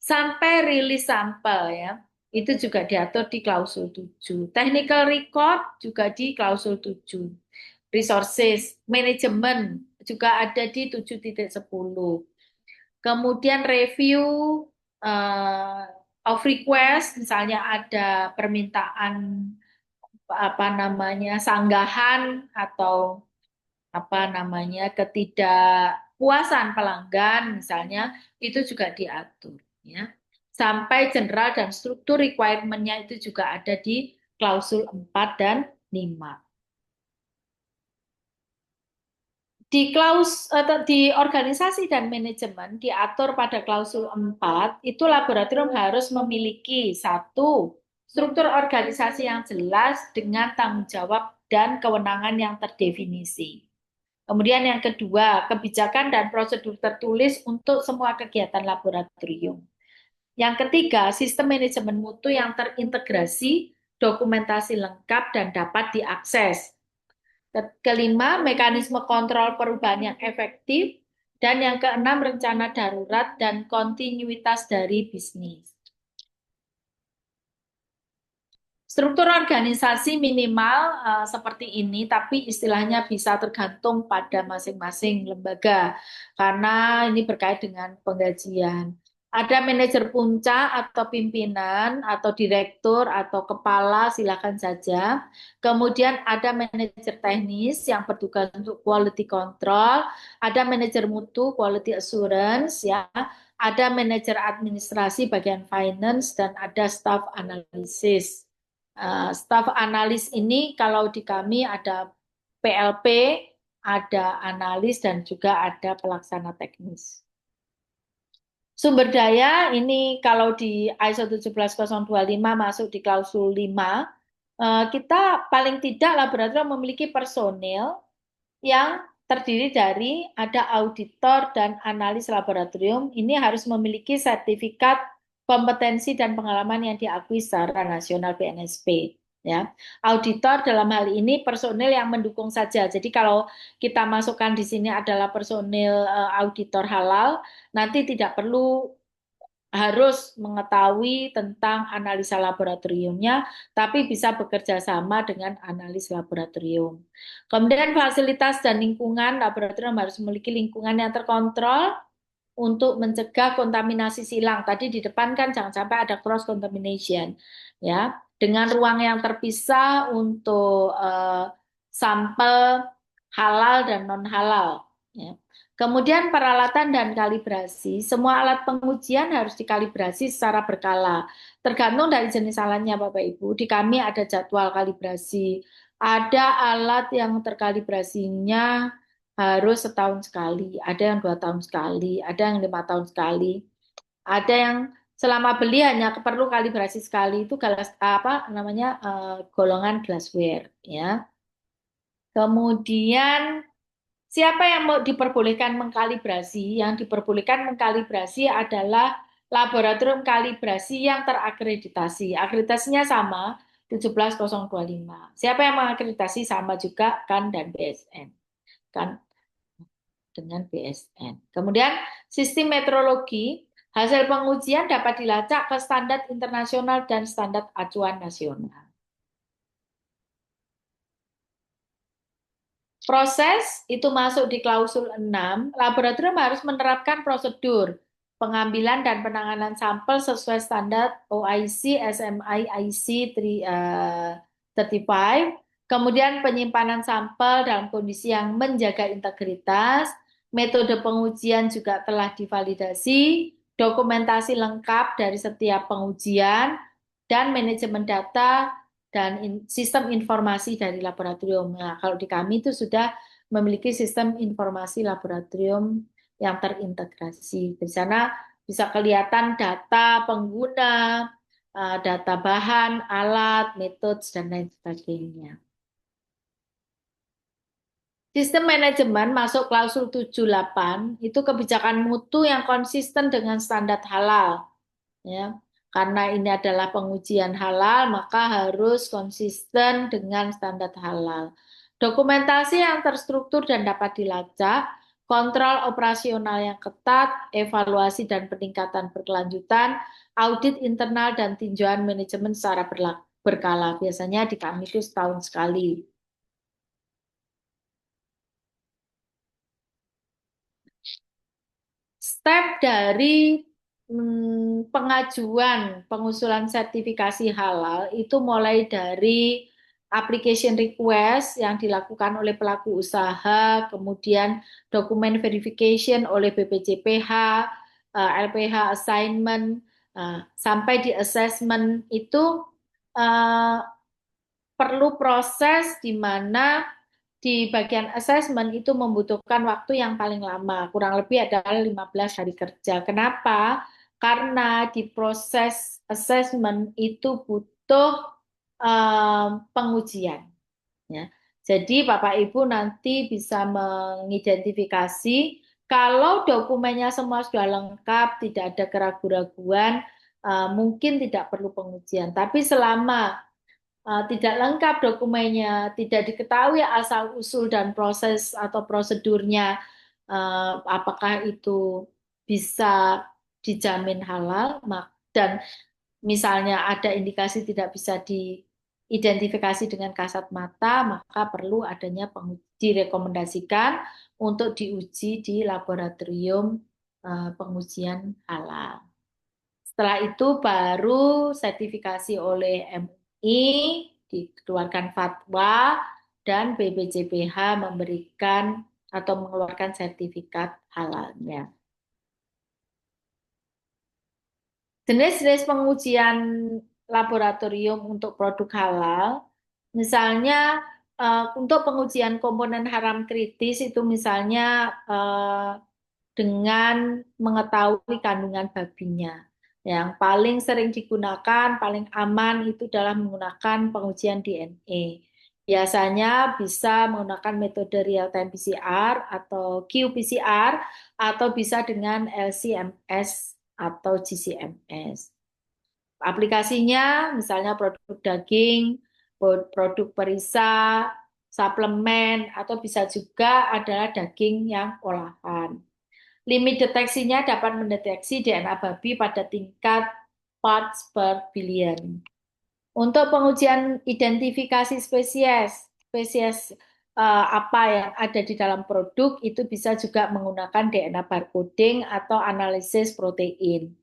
Sampai rilis sampel ya. Itu juga diatur di klausul 7. Technical record juga di klausul 7. Resources, manajemen juga ada di 7.10. Kemudian review uh, of request, misalnya ada permintaan apa namanya sanggahan atau apa namanya ketidakpuasan pelanggan misalnya itu juga diatur ya. Sampai general dan struktur requirement-nya itu juga ada di klausul 4 dan 5. Di organisasi dan manajemen diatur pada klausul 4 itu laboratorium harus memiliki satu struktur organisasi yang jelas dengan tanggung jawab dan kewenangan yang terdefinisi. Kemudian yang kedua, kebijakan dan prosedur tertulis untuk semua kegiatan laboratorium. Yang ketiga, sistem manajemen mutu yang terintegrasi, dokumentasi lengkap dan dapat diakses. Kelima, mekanisme kontrol perubahan yang efektif. Dan yang keenam, rencana darurat dan kontinuitas dari bisnis. Struktur organisasi minimal seperti ini, tapi istilahnya bisa tergantung pada masing-masing lembaga, karena ini berkait dengan penggajian. Ada manajer puncak atau pimpinan atau direktur atau kepala, silakan saja. Kemudian ada manajer teknis yang bertugas untuk quality control, ada manajer mutu, quality assurance, ya, ada manajer administrasi bagian finance, dan ada staff analisis. Staff analis ini kalau di kami ada PLP, ada analis, dan juga ada pelaksana teknis. Sumber daya ini kalau di ISO 17025 masuk di klausul 5, kita paling tidak laboratorium memiliki personil yang terdiri dari ada auditor dan analis laboratorium. Ini harus memiliki sertifikat kompetensi dan pengalaman yang diakui secara nasional BNSP. Ya, auditor dalam hal ini personil yang mendukung saja. Jadi kalau kita masukkan di sini adalah personil auditor halal, nanti tidak perlu harus mengetahui tentang analisa laboratoriumnya, tapi bisa bekerja sama dengan analis laboratorium. Kemudian fasilitas dan lingkungan, laboratorium harus memiliki lingkungan yang terkontrol untuk mencegah kontaminasi silang. Tadi di depan kan jangan sampai ada cross contamination, ya. Dengan ruang yang terpisah untuk sampel halal dan non halal. Ya. Kemudian peralatan dan kalibrasi, semua alat pengujian harus dikalibrasi secara berkala. Tergantung dari jenis alatnya Bapak Ibu. Di kami ada jadwal kalibrasi. Ada alat yang terkalibrasinya harus setahun sekali, ada yang 2 tahun sekali, ada yang 5 tahun sekali, ada yang selama beli hanya perlu kalibrasi sekali itu apa namanya golongan glassware ya. Kemudian siapa yang mau diperbolehkan mengkalibrasi? Yang diperbolehkan mengkalibrasi adalah laboratorium kalibrasi yang terakreditasi. Akreditasinya sama 17025. Siapa yang mengakreditasi sama juga kan dan BSN. Kan dengan BSN. Kemudian sistem metrologi, hasil pengujian dapat dilacak ke standar internasional dan standar acuan nasional. Proses itu masuk di klausul 6, laboratorium harus menerapkan prosedur pengambilan dan penanganan sampel sesuai standar OIC, SMI, IC 35, kemudian penyimpanan sampel dalam kondisi yang menjaga integritas, metode pengujian juga telah divalidasi, dokumentasi lengkap dari setiap pengujian, dan manajemen data dan sistem informasi dari laboratorium. Nah, kalau di kami itu sudah memiliki sistem informasi laboratorium yang terintegrasi. Di sana bisa kelihatan data pengguna, data bahan, alat, metode, dan lain sebagainya. Sistem manajemen masuk klausul 78 itu kebijakan mutu yang konsisten dengan standar halal, ya. Karena ini adalah pengujian halal, maka harus konsisten dengan standar halal. Dokumentasi yang terstruktur dan dapat dilacak, kontrol operasional yang ketat, evaluasi dan peningkatan berkelanjutan, audit internal dan tinjauan manajemen secara berkala. Biasanya di kami itu setahun sekali. Step dari pengajuan pengusulan sertifikasi halal itu mulai dari application request yang dilakukan oleh pelaku usaha, kemudian dokumen verification oleh BPJPH, LPH assignment, sampai di assessment itu eh, perlu proses di mana di bagian assessment itu membutuhkan waktu yang paling lama, kurang lebih adalah 15 hari kerja. Kenapa? Karena di proses assessment itu butuh pengujian. Ya. Jadi Bapak Ibu nanti bisa mengidentifikasi kalau dokumennya semua sudah lengkap, tidak ada keraguan-raguan, mungkin tidak perlu pengujian. Tapi selama tidak lengkap dokumennya, tidak diketahui asal-usul dan proses atau prosedurnya, apakah itu bisa dijamin halal, dan misalnya ada indikasi tidak bisa diidentifikasi dengan kasat mata, maka perlu adanya direkomendasikan untuk diuji di laboratorium pengujian halal. Setelah itu baru sertifikasi oleh MUI, dikeluarkan fatwa, dan BPJPH memberikan atau mengeluarkan sertifikat halalnya. Jenis-jenis pengujian laboratorium untuk produk halal, misalnya untuk pengujian komponen haram kritis itu misalnya dengan mengetahui kandungan babinya. Yang paling sering digunakan, paling aman itu adalah menggunakan pengujian DNA. Biasanya bisa menggunakan metode real-time PCR atau qPCR atau bisa dengan LC-MS atau GC-MS. Aplikasinya misalnya produk daging, produk perisa, suplemen, atau bisa juga adalah daging yang olahan. Limit deteksinya dapat mendeteksi DNA babi pada tingkat parts per billion. Untuk pengujian identifikasi spesies, spesies apa yang ada di dalam produk itu bisa juga menggunakan DNA barcoding atau analisis protein.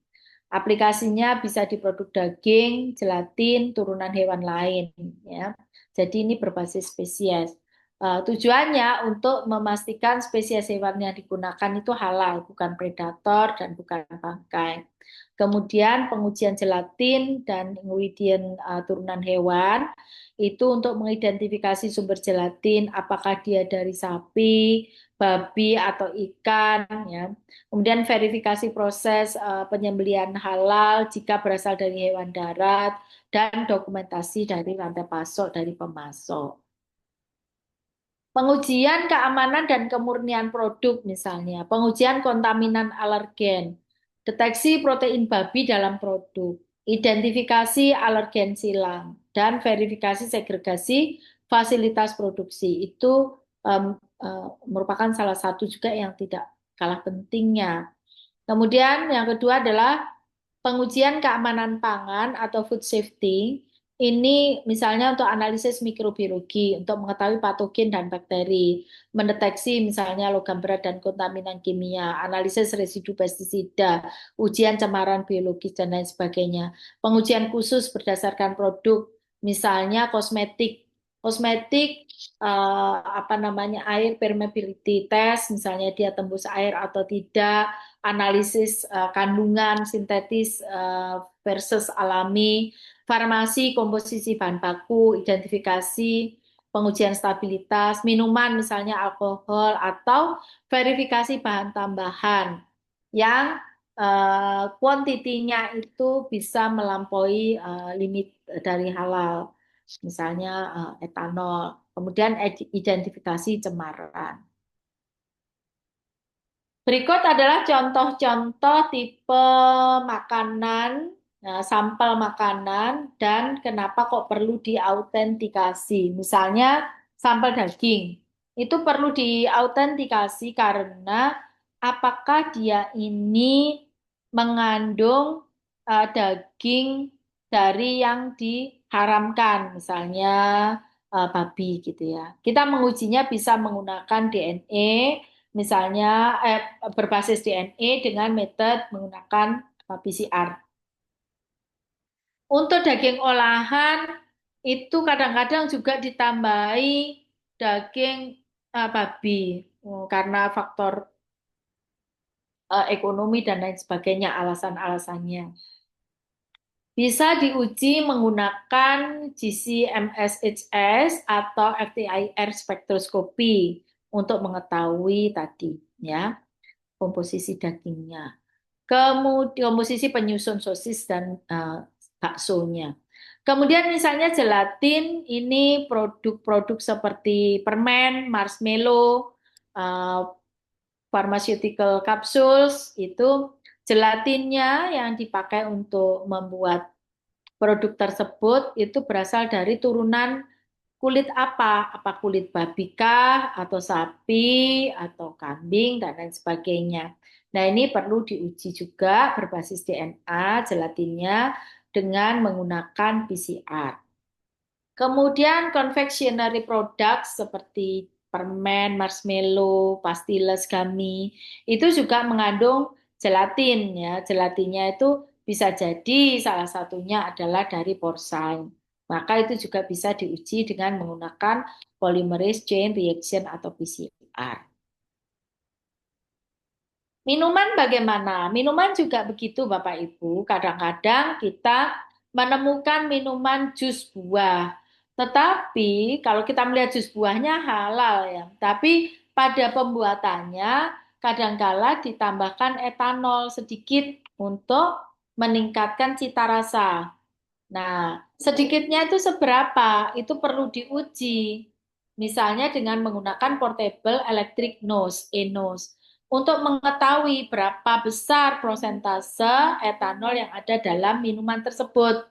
Aplikasinya bisa di produk daging, gelatin, turunan hewan lain, ya. Jadi ini berbasis spesies. Tujuannya untuk memastikan spesies hewan yang digunakan itu halal, bukan predator dan bukan bangkai. Kemudian pengujian gelatin dan ingredient turunan hewan itu untuk mengidentifikasi sumber gelatin, apakah dia dari sapi, babi atau ikan, ya. Kemudian verifikasi proses penyembelihan halal jika berasal dari hewan darat dan dokumentasi dari rantai pasok dari pemasok. Pengujian keamanan dan kemurnian produk misalnya, pengujian kontaminan alergen, deteksi protein babi dalam produk, identifikasi alergen silang, dan verifikasi segregasi fasilitas produksi. Itu merupakan salah satu juga yang tidak kalah pentingnya. Kemudian yang kedua adalah pengujian keamanan pangan atau food safety. Ini misalnya untuk analisis mikrobiologi, untuk mengetahui patogen dan bakteri, mendeteksi misalnya logam berat dan kontaminan kimia, analisis residu pestisida, ujian cemaran biologis dan lain sebagainya. Pengujian khusus berdasarkan produk, misalnya kosmetik, kosmetik apa namanya air permeability test, misalnya dia tembus air atau tidak, analisis kandungan sintetis versus alami, farmasi, komposisi bahan baku, identifikasi, pengujian stabilitas, minuman misalnya alkohol, atau verifikasi bahan tambahan yang kuantitinya itu bisa melampaui limit dari halal. misalnya etanol. Kemudian identifikasi cemaran. Berikut adalah contoh-contoh tipe makanan, sampel makanan, dan kenapa kok perlu diautentikasi. Misalnya, sampel daging. Itu perlu diautentikasi karena apakah dia ini mengandung daging dari yang diharamkan, misalnya babi gitu ya. Kita mengujinya bisa menggunakan DNA, misalnya berbasis DNA dengan metode menggunakan PCR. Untuk daging olahan itu kadang-kadang juga ditambahi daging babi. Karena faktor ekonomi dan lain sebagainya alasan-alasannya. Bisa diuji menggunakan GC-MSHS atau FTIR spektroskopi untuk mengetahui tadi ya komposisi dagingnya. Kemudian komposisi penyusun sosis dan baksonya. Kemudian misalnya gelatin, ini produk-produk seperti permen, marshmallow, uh, pharmaceutical capsules, itu gelatinnya yang dipakai untuk membuat produk tersebut itu berasal dari turunan kulit apa? Apa kulit babi kah, atau sapi, atau kambing, dan lain sebagainya. Nah, ini perlu diuji juga berbasis DNA gelatinnya dengan menggunakan PCR. Kemudian confectionery products seperti permen, marshmallow, pastilles, gummy, itu juga mengandung gelatin ya. Gelatinnya itu bisa jadi salah satunya adalah dari porcine. Maka itu juga bisa diuji dengan menggunakan polymerase chain reaction atau PCR. Minuman bagaimana? Minuman juga begitu Bapak Ibu. Kadang-kadang kita menemukan minuman jus buah. Tetapi kalau kita melihat jus buahnya halal ya. Tapi pada pembuatannya kadangkala ditambahkan etanol sedikit untuk meningkatkan cita rasa. Nah, sedikitnya itu seberapa? Itu perlu diuji. Misalnya dengan menggunakan portable electric nose, e-nose, untuk mengetahui berapa besar prosentase etanol yang ada dalam minuman tersebut.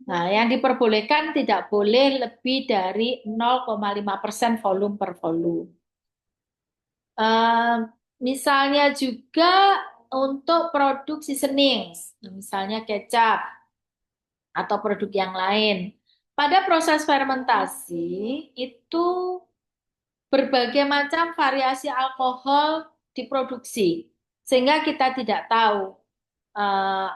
Nah, yang diperbolehkan tidak boleh lebih dari 0,5% volume per volume. Eh, Misalnya juga untuk produk seasoning, misalnya kecap, atau produk yang lain. Pada proses fermentasi itu berbagai macam variasi alkohol diproduksi, sehingga kita tidak tahu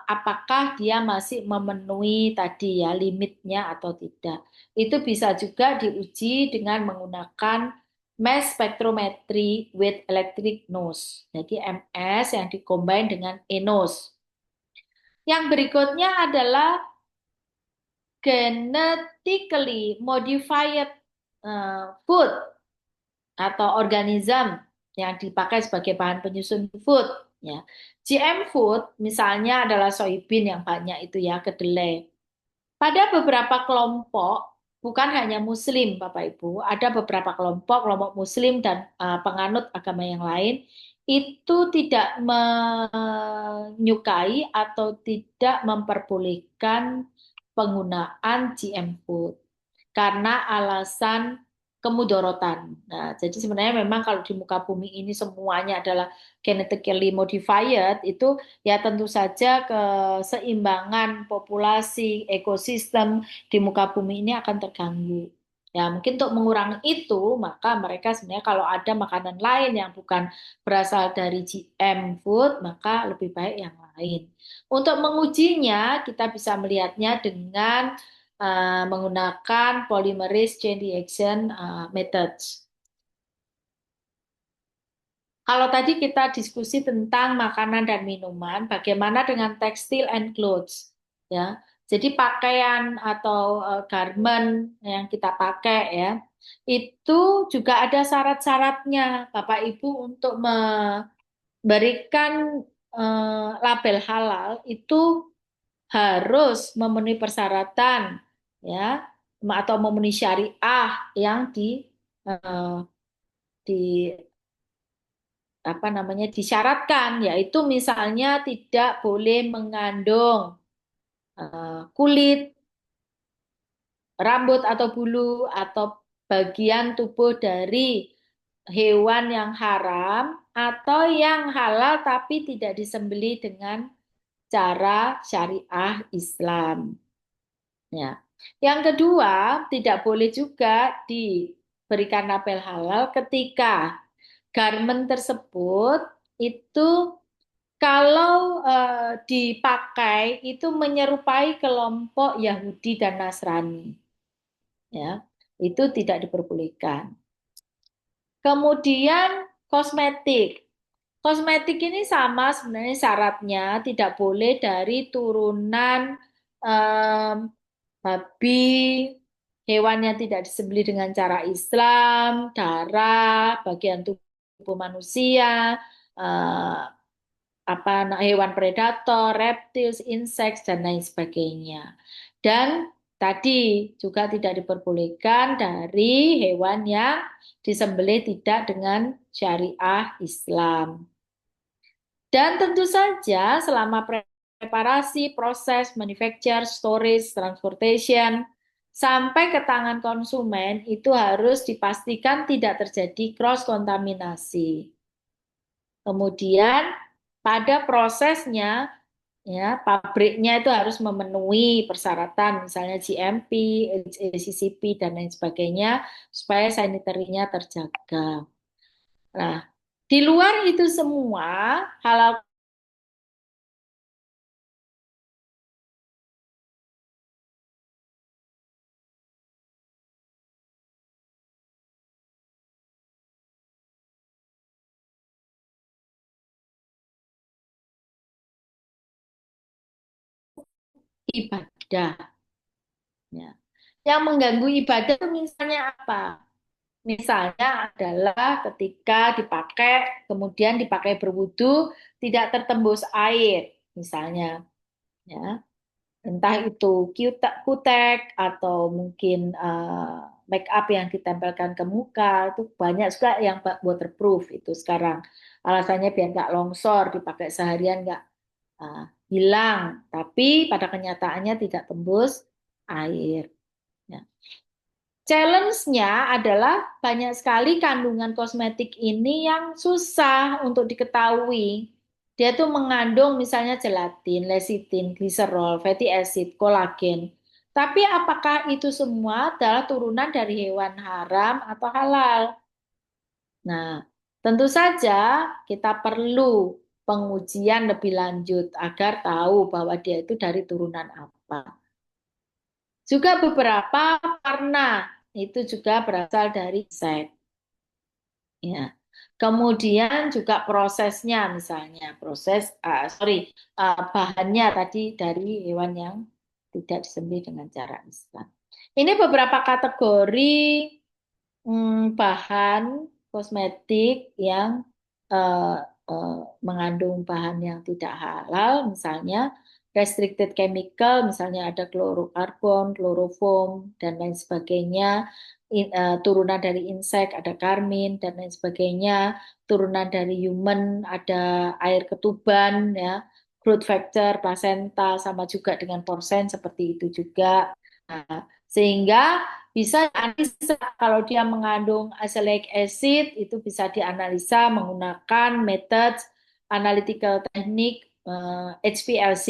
apakah dia masih memenuhi tadi ya limitnya atau tidak. Itu bisa juga diuji dengan menggunakan mass spectrometry with electric nose. Jadi MS yang dikombin dengan eNose. Yang berikutnya adalah genetically modified food atau organisme yang dipakai sebagai bahan penyusun food ya. GM food misalnya adalah soybean yang banyak itu ya, kedelai. Pada beberapa kelompok, bukan hanya Muslim Bapak Ibu, ada beberapa kelompok Muslim dan penganut agama yang lain itu tidak menyukai atau tidak memperbolehkan penggunaan GM food karena alasan kemudorotan. Nah, jadi sebenarnya memang kalau di muka bumi ini semuanya adalah genetically modified, itu ya tentu saja keseimbangan populasi, ekosistem di muka bumi ini akan terganggu. Ya, mungkin untuk mengurangi itu, maka mereka sebenarnya kalau ada makanan lain yang bukan berasal dari GM food, maka lebih baik yang lain. Untuk mengujinya, kita bisa melihatnya dengan menggunakan polymerase chain reaction methods. Kalau tadi kita diskusi tentang makanan dan minuman, bagaimana dengan tekstil and clothes? Ya, jadi pakaian atau garment yang kita pakai ya, itu juga ada syarat-syaratnya, Bapak Ibu, untuk memberikan label halal itu harus memenuhi persyaratan, ya. atau memenuhi syariah yang eh, di apa namanya disyaratkan, yaitu misalnya tidak boleh mengandung kulit, rambut atau bulu atau bagian tubuh dari hewan yang haram atau yang halal tapi tidak disembelih dengan cara syariah Islam. Ya. Yang kedua, tidak boleh juga diberikan label halal ketika garment tersebut itu kalau dipakai itu menyerupai kelompok Yahudi dan Nasrani, ya, itu tidak diperbolehkan. Kemudian kosmetik. Kosmetik ini sama sebenarnya syaratnya tidak boleh dari turunan em, babi, hewan yang tidak disembelih dengan cara Islam, darah, bagian tubuh manusia, eh, hewan predator, reptil, inseks dan lain sebagainya. Dan tadi juga tidak diperbolehkan dari hewan yang disembelih tidak dengan syariah Islam. Dan tentu saja selama preparasi, proses, manufacture, storage, transportation, sampai ke tangan konsumen itu harus dipastikan tidak terjadi cross kontaminasi. Kemudian pada prosesnya ya pabriknya itu harus memenuhi persyaratan misalnya GMP, HACCP dan lain sebagainya supaya sanitarinya terjaga. Nah, di luar itu semua halal ibadah. Ya. Yang mengganggu ibadah itu misalnya apa? Misalnya adalah ketika dipakai, kemudian dipakai berwudu, tidak tertembus air, misalnya. Ya. Entah itu kutek atau mungkin make up yang ditempelkan ke muka, itu banyak juga yang waterproof itu sekarang. Alasannya biar nggak longsor, dipakai seharian nggak hilang, tapi pada kenyataannya tidak tembus air. Ya. Challenge-nya adalah banyak sekali kandungan kosmetik ini yang susah untuk diketahui. Dia tuh mengandung misalnya gelatin, lecithin, gliserol, fatty acid, kolagen. Tapi apakah itu semua adalah turunan dari hewan haram atau halal? Nah, tentu saja kita perlu pengujian lebih lanjut agar tahu bahwa dia itu dari turunan apa. Juga beberapa warna itu juga berasal dari seks. Ya. Kemudian juga prosesnya misalnya bahannya tadi dari hewan yang tidak disembelih dengan cara Islam. Ini beberapa kategori bahan kosmetik yang eh, eh, mengandung bahan yang tidak halal, misalnya restricted chemical, misalnya ada klorokarbon, kloroform, dan lain sebagainya. Turunan dari insek ada karmin dan lain sebagainya. Turunan dari human ada air ketuban, ya, growth factor, placenta, sama juga dengan porsen seperti itu juga. Nah, sehingga bisa dianalisa kalau dia mengandung azelaic acid itu bisa dianalisa menggunakan metode analytical teknik HPLC,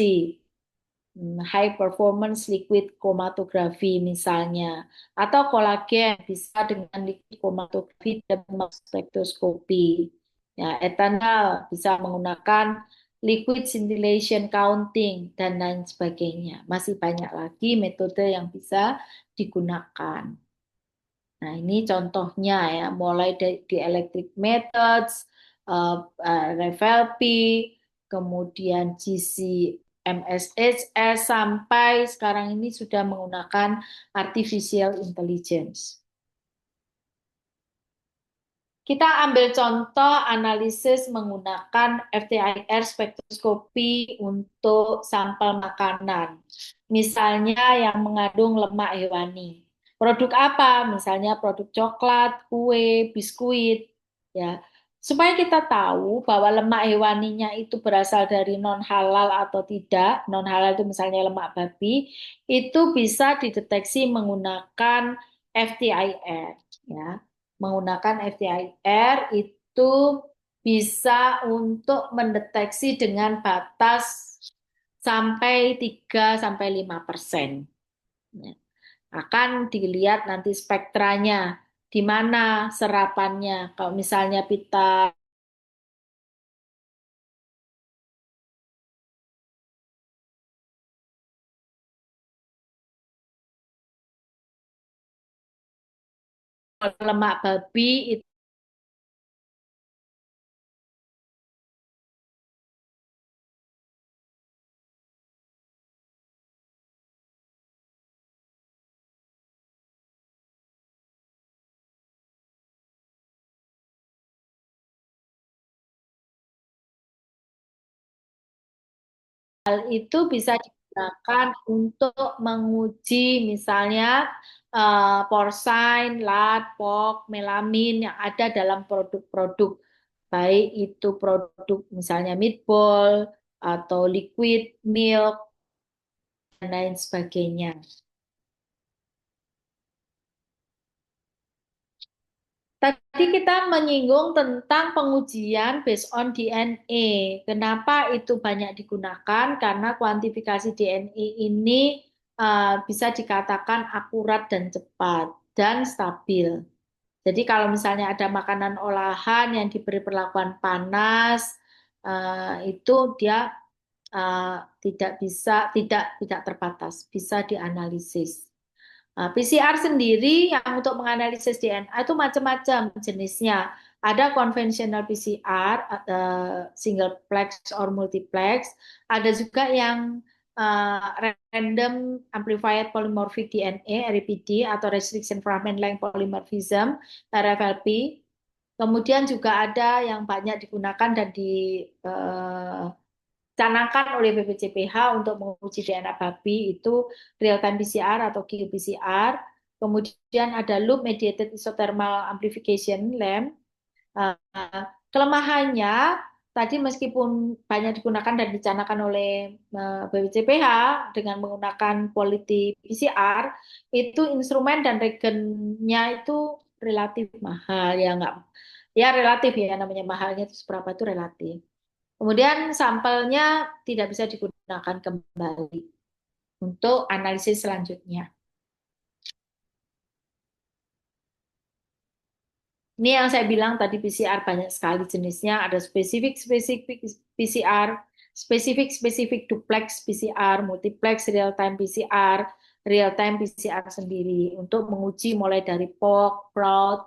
High Performance Liquid Chromatography misalnya, atau kolagen bisa dengan liquid chromatography dan mass spektroskopi. Ya, etanol bisa menggunakan liquid scintillation counting dan lain sebagainya. Masih banyak lagi metode yang bisa digunakan. Nah, ini contohnya ya, mulai dari di electric methods, Revelpi, kemudian GC-MSHS, sampai sekarang ini sudah menggunakan artificial intelligence. Kita ambil contoh analisis menggunakan FTIR spektroskopi untuk sampel makanan. Misalnya yang mengandung lemak hewani. Produk apa? Misalnya produk coklat, kue, biskuit, ya. Supaya kita tahu bahwa lemak hewaninya itu berasal dari non halal atau tidak. Non halal itu misalnya lemak babi, itu bisa dideteksi menggunakan FTIR, ya. Menggunakan FTIR itu bisa untuk mendeteksi dengan batas sampai 3 sampai 5%. Ya. Akan dilihat nanti spektranya, di mana serapannya. Kalau misalnya pita lemak babi itu itu bisa digunakan untuk menguji misalnya porcine, lard, pork, melamin yang ada dalam produk-produk, baik itu produk misalnya meatball atau liquid milk dan lain sebagainya. Tadi kita menyinggung tentang pengujian based on DNA. Kenapa itu banyak digunakan? Karena kuantifikasi DNA ini bisa dikatakan akurat dan cepat dan stabil. Jadi kalau misalnya ada makanan olahan yang diberi perlakuan panas, itu dia tidak terbatas, bisa dianalisis. PCR sendiri yang untuk menganalisis DNA itu macam-macam jenisnya. Ada konvensional PCR, single plex or multiplex. Ada juga yang random amplified polymorphic DNA, RAPD, atau restriction fragment length polymorphism, RFLP. Kemudian juga ada yang banyak digunakan dan dicanangkan oleh BPCPH untuk menguji DNA babi itu real time PCR atau qPCR. Kemudian ada loop mediated isothermal amplification LAMP. Uh, Kelemahannya tadi meskipun banyak digunakan dan dicanangkan oleh BPCPH dengan menggunakan quality PCR, itu instrumen dan regennya itu relatif mahal, ya enggak, ya relatif, ya namanya mahalnya itu seberapa itu relatif. Kemudian sampelnya tidak bisa digunakan kembali untuk analisis selanjutnya. Ini yang saya bilang tadi PCR banyak sekali jenisnya. Ada spesifik PCR, spesifik duplex PCR, multiplex real time PCR, real time PCR sendiri untuk menguji mulai dari pork, proud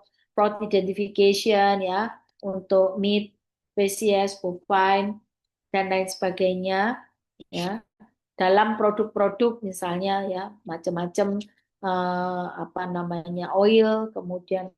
identification ya, untuk meat, species, bovine dan lain sebagainya ya. Dalam produk-produk misalnya ya macam-macam apa namanya oil, kemudian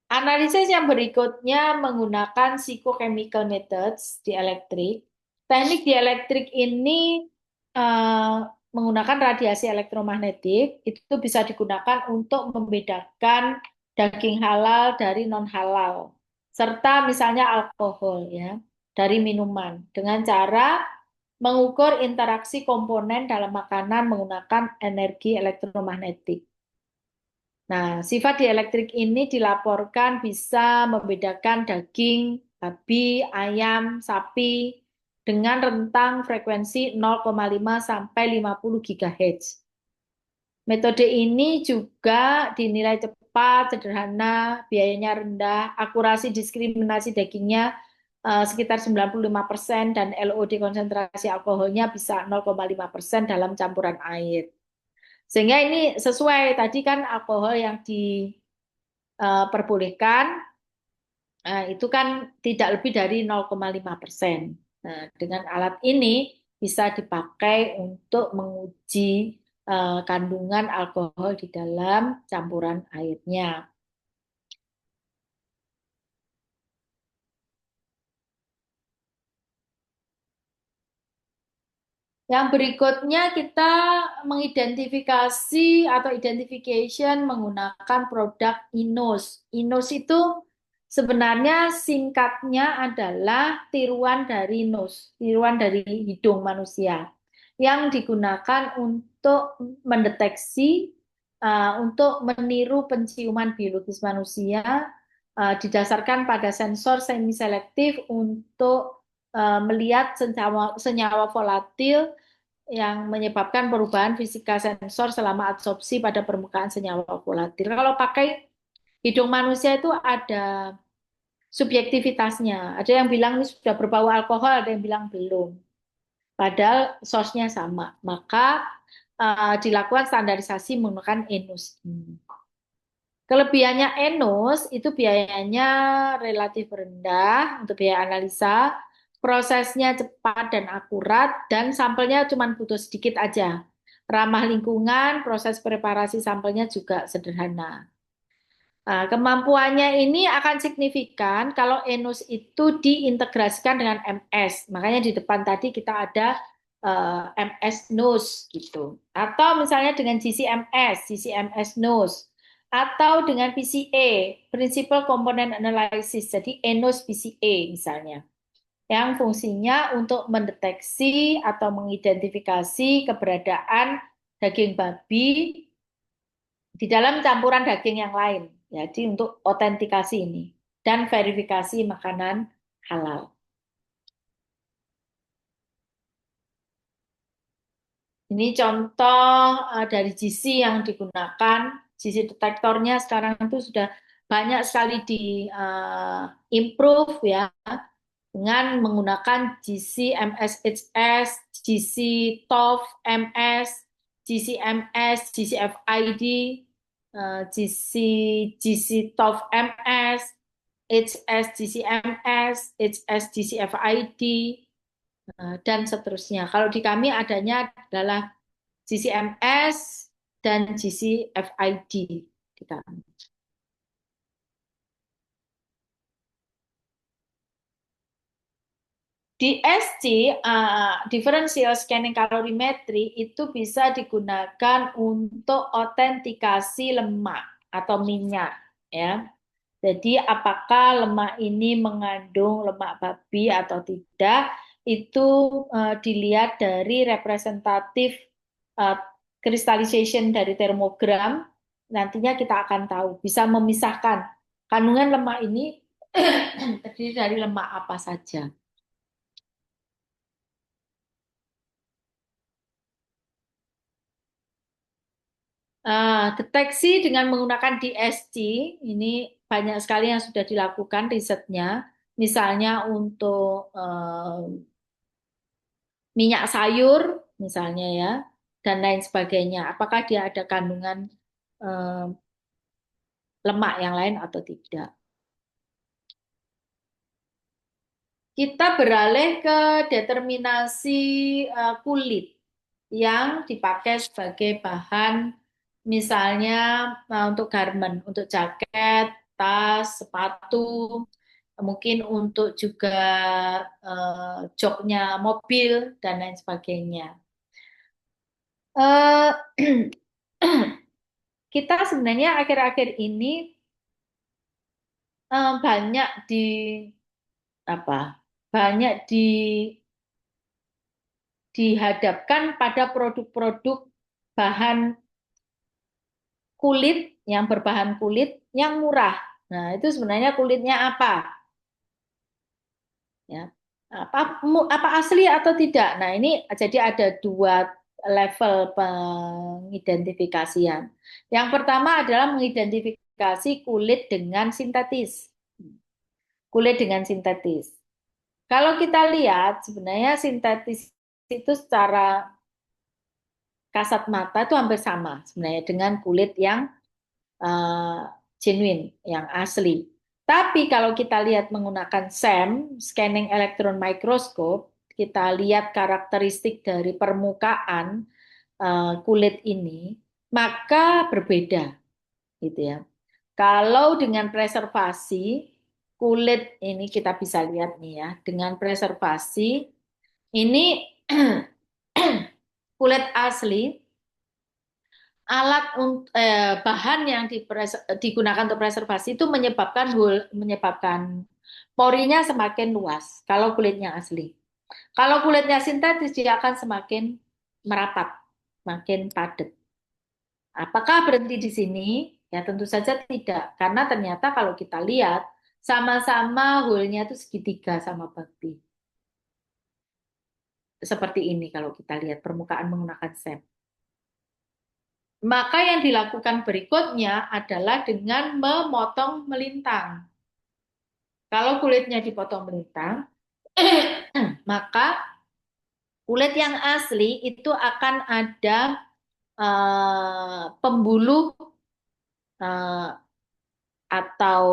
analisis yang berikutnya menggunakan psychochemical methods di elektrik. Teknik di elektrik ini eh, menggunakan radiasi elektromagnetik, itu bisa digunakan untuk membedakan daging halal dari non halal, serta misalnya alkohol ya dari minuman dengan cara mengukur interaksi komponen dalam makanan menggunakan energi elektromagnetik. Nah, sifat dielektrik ini dilaporkan bisa membedakan daging, babi, ayam, sapi dengan rentang frekuensi 0,5 sampai 50 GHz. Metode ini juga dinilai cepat, sederhana, biayanya rendah, akurasi diskriminasi dagingnya sekitar 95% dan LOD konsentrasi alkoholnya bisa 0,5% dalam campuran air. Sehingga ini sesuai tadi kan alkohol yang diperbolehkan itu kan tidak lebih dari 0,5%. Nah, dengan alat ini bisa dipakai untuk menguji kandungan alkohol di dalam campuran airnya. Yang berikutnya kita mengidentifikasi atau identification menggunakan produk INOS. INOS itu sebenarnya singkatnya adalah tiruan dari nose, tiruan dari hidung manusia yang digunakan untuk mendeteksi, untuk meniru penciuman biologis manusia, didasarkan pada sensor semi selektif untuk melihat senyawa, senyawa volatil yang menyebabkan perubahan fisika sensor selama absorpsi pada permukaan senyawa volatil. Kalau pakai hidung manusia itu ada subjektivitasnya. Ada yang bilang ini sudah berbau alkohol, ada yang bilang belum. Padahal source-nya sama. Maka dilakukan standarisasi menggunakan ENUS ini. Kelebihannya ENUS itu biayanya relatif rendah untuk biaya analisa, prosesnya cepat dan akurat, dan sampelnya cuma butuh sedikit aja. Ramah lingkungan, proses preparasi sampelnya juga sederhana. Nah, kemampuannya ini akan signifikan kalau ENUS itu diintegrasikan dengan MS. Makanya di depan tadi kita ada MS NUS gitu. Atau misalnya dengan GCMS, GCMS NUS. Atau dengan PCA, Principal Component Analysis, jadi ENUS PCA misalnya. Yang fungsinya untuk mendeteksi atau mengidentifikasi keberadaan daging babi di dalam campuran daging yang lain. Jadi untuk otentikasi ini dan verifikasi makanan halal. Ini contoh dari GC yang digunakan. GC detektornya sekarang itu sudah banyak sekali di improve ya dengan menggunakan GC MSHS, GC TOF MS, GC MS, GCFID, GC GC TOF MS, HS GCMS, HS GCFID, dan seterusnya. Kalau di kami adanya adalah GCMS dan GCFID di kami. DSC, differential scanning calorimetry, itu bisa digunakan untuk otentikasi lemak atau minyak, ya. Jadi apakah lemak ini mengandung lemak babi atau tidak, itu dilihat dari representatif uh, crystallization dari termogram. Nantinya kita akan tahu, bisa memisahkan kandungan lemak ini terdiri dari lemak apa saja. Deteksi dengan menggunakan DSC ini banyak sekali yang sudah dilakukan risetnya, misalnya untuk minyak sayur, misalnya ya, dan lain sebagainya. Apakah dia ada kandungan eh, lemak yang lain atau tidak? Kita beralih ke determinasi kulit yang dipakai sebagai bahan, misalnya untuk garment, untuk jaket, tas, sepatu, mungkin untuk juga joknya mobil dan lain sebagainya. Eh, kita sebenarnya akhir-akhir ini banyak di apa? Banyak dihadapkan pada produk-produk bahan kulit yang berbahan kulit yang murah. Nah, itu sebenarnya kulitnya apa? Ya. Apa asli atau tidak? Nah, ini jadi ada dua level pengidentifikasian. Yang pertama adalah mengidentifikasi kulit dengan sintetis. Kulit dengan sintetis. Kalau kita lihat, sebenarnya sintetis itu secara kasat mata itu hampir sama sebenarnya dengan kulit yang uh, genuine, yang asli. Tapi kalau kita lihat menggunakan SEM, Scanning Electron Microscope, kita lihat karakteristik dari permukaan kulit ini, maka berbeda, gitu ya. Kalau dengan preservasi, kulit ini kita bisa lihat nih ya, dengan preservasi, ini kulit asli, bahan yang digunakan untuk preservasi itu menyebabkan porinya semakin luas kalau kulitnya asli. Kalau kulitnya sintetis dia akan semakin merapat, makin padat. Apakah berhenti di sini? Ya tentu saja tidak, karena ternyata kalau kita lihat sama-sama hole-nya itu segitiga sama babi. Seperti ini kalau kita lihat permukaan menggunakan SEM. Maka yang dilakukan berikutnya adalah dengan memotong melintang. Kalau kulitnya dipotong melintang, maka kulit yang asli itu akan ada pembuluh eh, atau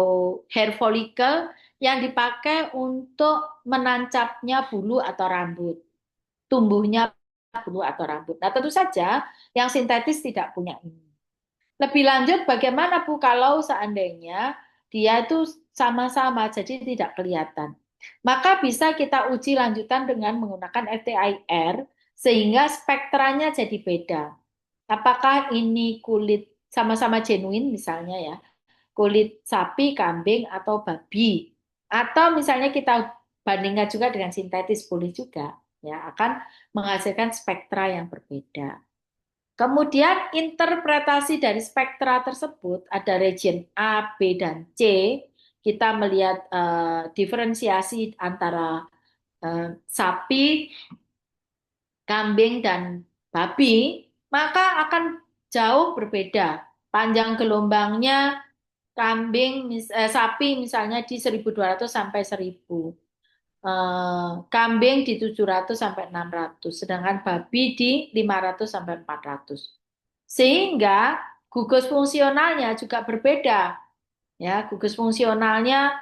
hair follicle yang dipakai untuk menancapnya bulu atau rambut, tumbuhnya bulu atau rambut. Nah, tentu saja yang sintetis tidak punya ini. Lebih lanjut, bagaimana Bu kalau seandainya dia itu sama-sama, jadi tidak kelihatan? Maka bisa kita uji lanjutan dengan menggunakan FTIR sehingga spektranya jadi beda. Apakah ini kulit sama-sama genuine misalnya ya, kulit sapi, kambing, atau babi. Atau misalnya kita bandingkan juga dengan sintetis boleh juga, ya akan menghasilkan spektra yang berbeda. Kemudian interpretasi dari spektra tersebut ada region A, B, dan C. Kita melihat diferensiasi antara sapi, kambing, dan babi, maka akan jauh berbeda. Panjang gelombangnya sapi misalnya di 1.200 sampai 1.000. Kambing di 700 sampai 600, sedangkan babi di 500 sampai 400. Sehingga gugus fungsionalnya juga berbeda. Ya, gugus fungsionalnya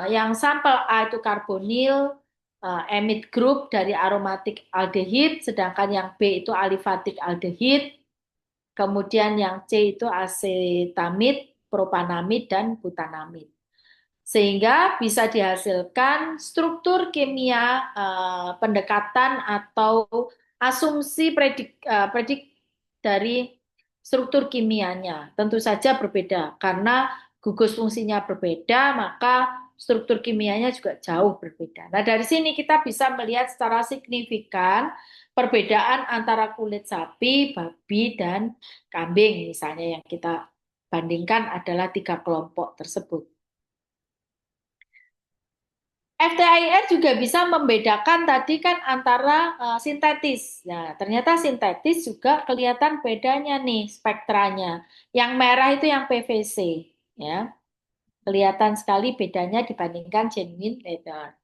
yang sampel A itu karbonil, amide group dari aromatik aldehid, sedangkan yang B itu alifatik aldehid, kemudian yang C itu asetamid, propanamid, dan butanamid. Sehingga bisa dihasilkan struktur kimia pendekatan atau asumsi predik dari struktur kimianya. Tentu saja berbeda karena gugus fungsinya berbeda, maka struktur kimianya juga jauh berbeda. Nah, dari sini kita bisa melihat secara signifikan perbedaan antara kulit sapi, babi, dan kambing misalnya yang kita bandingkan adalah 3 kelompok tersebut. FTIR juga bisa membedakan tadi kan antara sintetis. Nah, ternyata sintetis juga kelihatan bedanya nih spektranya. Yang merah itu yang PVC, ya. Kelihatan sekali bedanya dibandingkan genuine leather.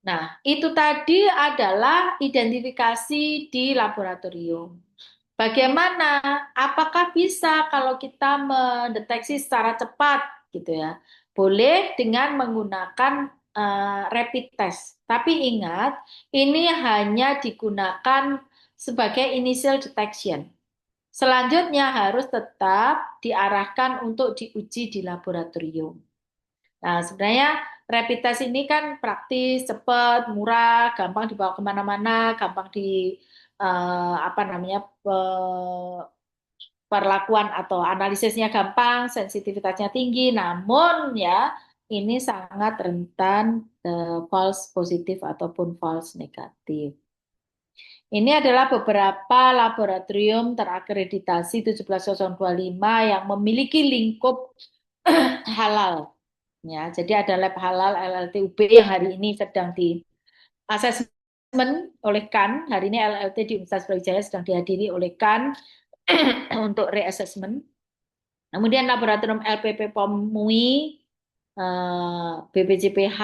Nah, itu tadi adalah identifikasi di laboratorium. Bagaimana? Apakah bisa kalau kita mendeteksi secara cepat gitu ya? Boleh dengan menggunakan rapid test. Tapi ingat, ini hanya digunakan sebagai initial detection. Selanjutnya harus tetap diarahkan untuk diuji di laboratorium. Nah, sebenarnya rapid test ini kan praktis, cepat, murah, gampang dibawa kemana-mana, gampang di apa namanya perlakuan atau analisisnya gampang, sensitivitasnya tinggi, namun ya ini sangat rentan false positif ataupun false negatif. Ini adalah beberapa laboratorium terakreditasi 17025 yang memiliki lingkup halal. Ya, jadi ada lab halal LLTUB yang hari ini sedang di asesmen oleh KAN. Hari ini LLT di Universitas Brawijaya sedang dihadiri oleh KAN untuk reassessment. Kemudian laboratorium LPP POM MUI, BPJPH,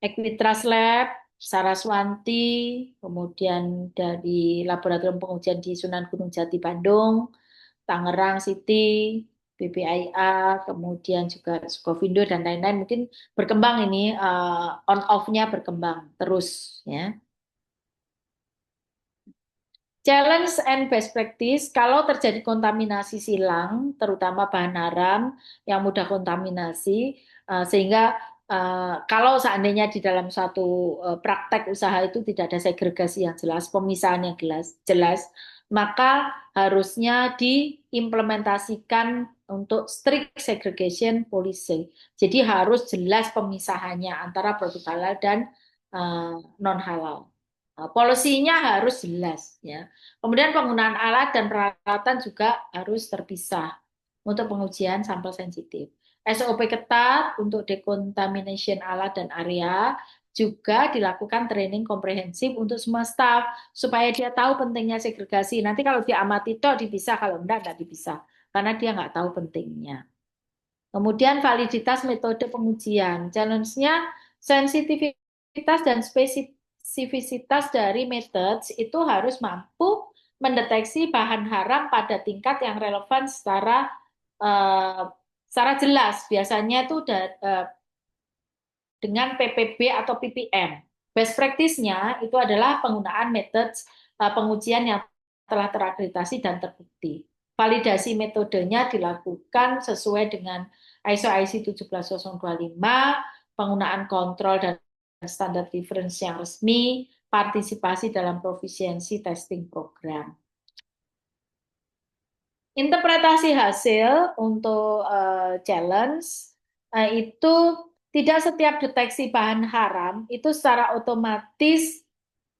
Equitras Lab, Saraswanti, kemudian dari laboratorium pengujian di Sunan Gunung Jati Bandung, Tangerang City, BPIA, kemudian juga Skovindo dan lain-lain, mungkin berkembang ini on off-nya berkembang terus ya. Challenge and best practice, kalau terjadi kontaminasi silang, terutama bahan haram yang mudah kontaminasi, sehingga kalau seandainya di dalam suatu praktek usaha itu tidak ada segregasi yang jelas, pemisahan yang jelas, maka harusnya diimplementasikan untuk strict segregation policy. Jadi harus jelas pemisahannya antara produk halal dan non halal. Polisinya harus jelas, ya. Kemudian penggunaan alat dan peralatan juga harus terpisah untuk pengujian sampel sensitif. SOP ketat untuk decontamination alat dan area, juga dilakukan training komprehensif untuk semua staf supaya dia tahu pentingnya segregasi. Nanti kalau dia amati toh dipisah, kalau enggak dipisah karena dia nggak tahu pentingnya. Kemudian validitas metode pengujian. Challenge-nya sensitivitas dan spesifisitas dari methods itu harus mampu mendeteksi bahan haram pada tingkat yang relevan eh, secara jelas. Biasanya itu dengan PPB atau PPM. Best practice-nya itu adalah penggunaan metode pengujian yang telah terakreditasi dan terbukti. Validasi metodenya dilakukan sesuai dengan ISO/IC 17025, penggunaan kontrol dan standar reference yang resmi, partisipasi dalam proficiency testing program. Interpretasi hasil untuk challenge itu tidak setiap deteksi bahan haram itu secara otomatis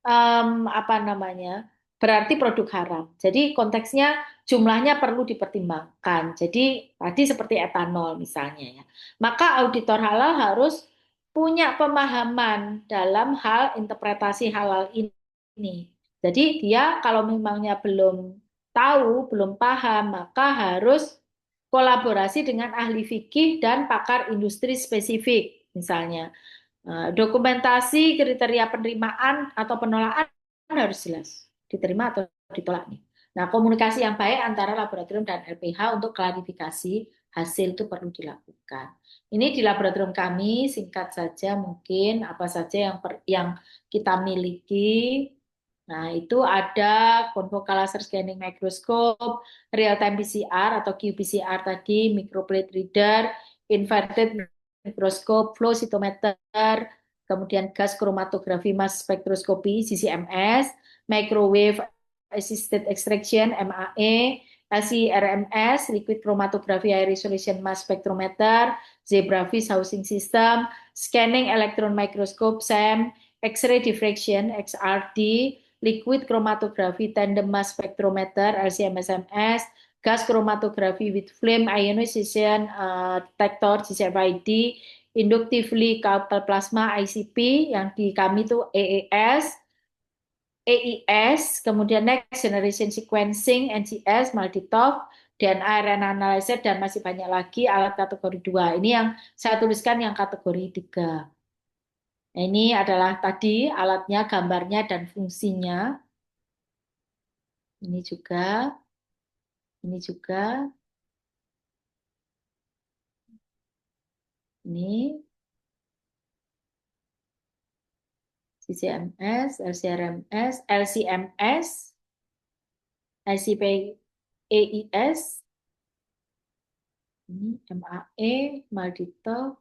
apa namanya berarti produk haram. Jadi konteksnya jumlahnya perlu dipertimbangkan. Jadi tadi seperti etanol misalnya ya. Maka auditor halal harus punya pemahaman dalam hal interpretasi halal ini. Jadi dia kalau memangnya belum tahu, belum paham, maka harus kolaborasi dengan ahli fikih dan pakar industri spesifik misalnya. Dokumentasi kriteria penerimaan atau penolakan harus jelas, diterima atau ditolak nih. Nah, komunikasi yang baik antara laboratorium dan LPH untuk klarifikasi hasil itu perlu dilakukan. Ini di laboratorium kami, singkat saja mungkin apa saja yang kita miliki. Nah, itu ada confocal laser scanning microscope, real time PCR atau qPCR tadi, microplate reader, inverted mikroskop, flow cytometer, kemudian gas kromatografi mass spektroskopi (CCMS), microwave assisted extraction (MAE), LC-RMS, liquid chromatography high resolution mass spectrometer, zebrafish housing system, scanning electron microscope (SEM), X-ray diffraction (XRD), liquid chromatography tandem mass spectrometer (LC-MS), gas chromatography with flame ionization detector (GCFID), inductively coupled plasma (ICP) yang di kami itu EIS, kemudian Next Generation Sequencing NGS, Malditov, dan RNA analyzer dan masih banyak lagi alat kategori 2. Ini yang saya tuliskan yang kategori 3. Nah, ini adalah tadi alatnya, gambarnya dan fungsinya. Ini juga, ini juga, ini CCMS, LCRMS, LCMS, ICP EIS, ini MAE, Maldito.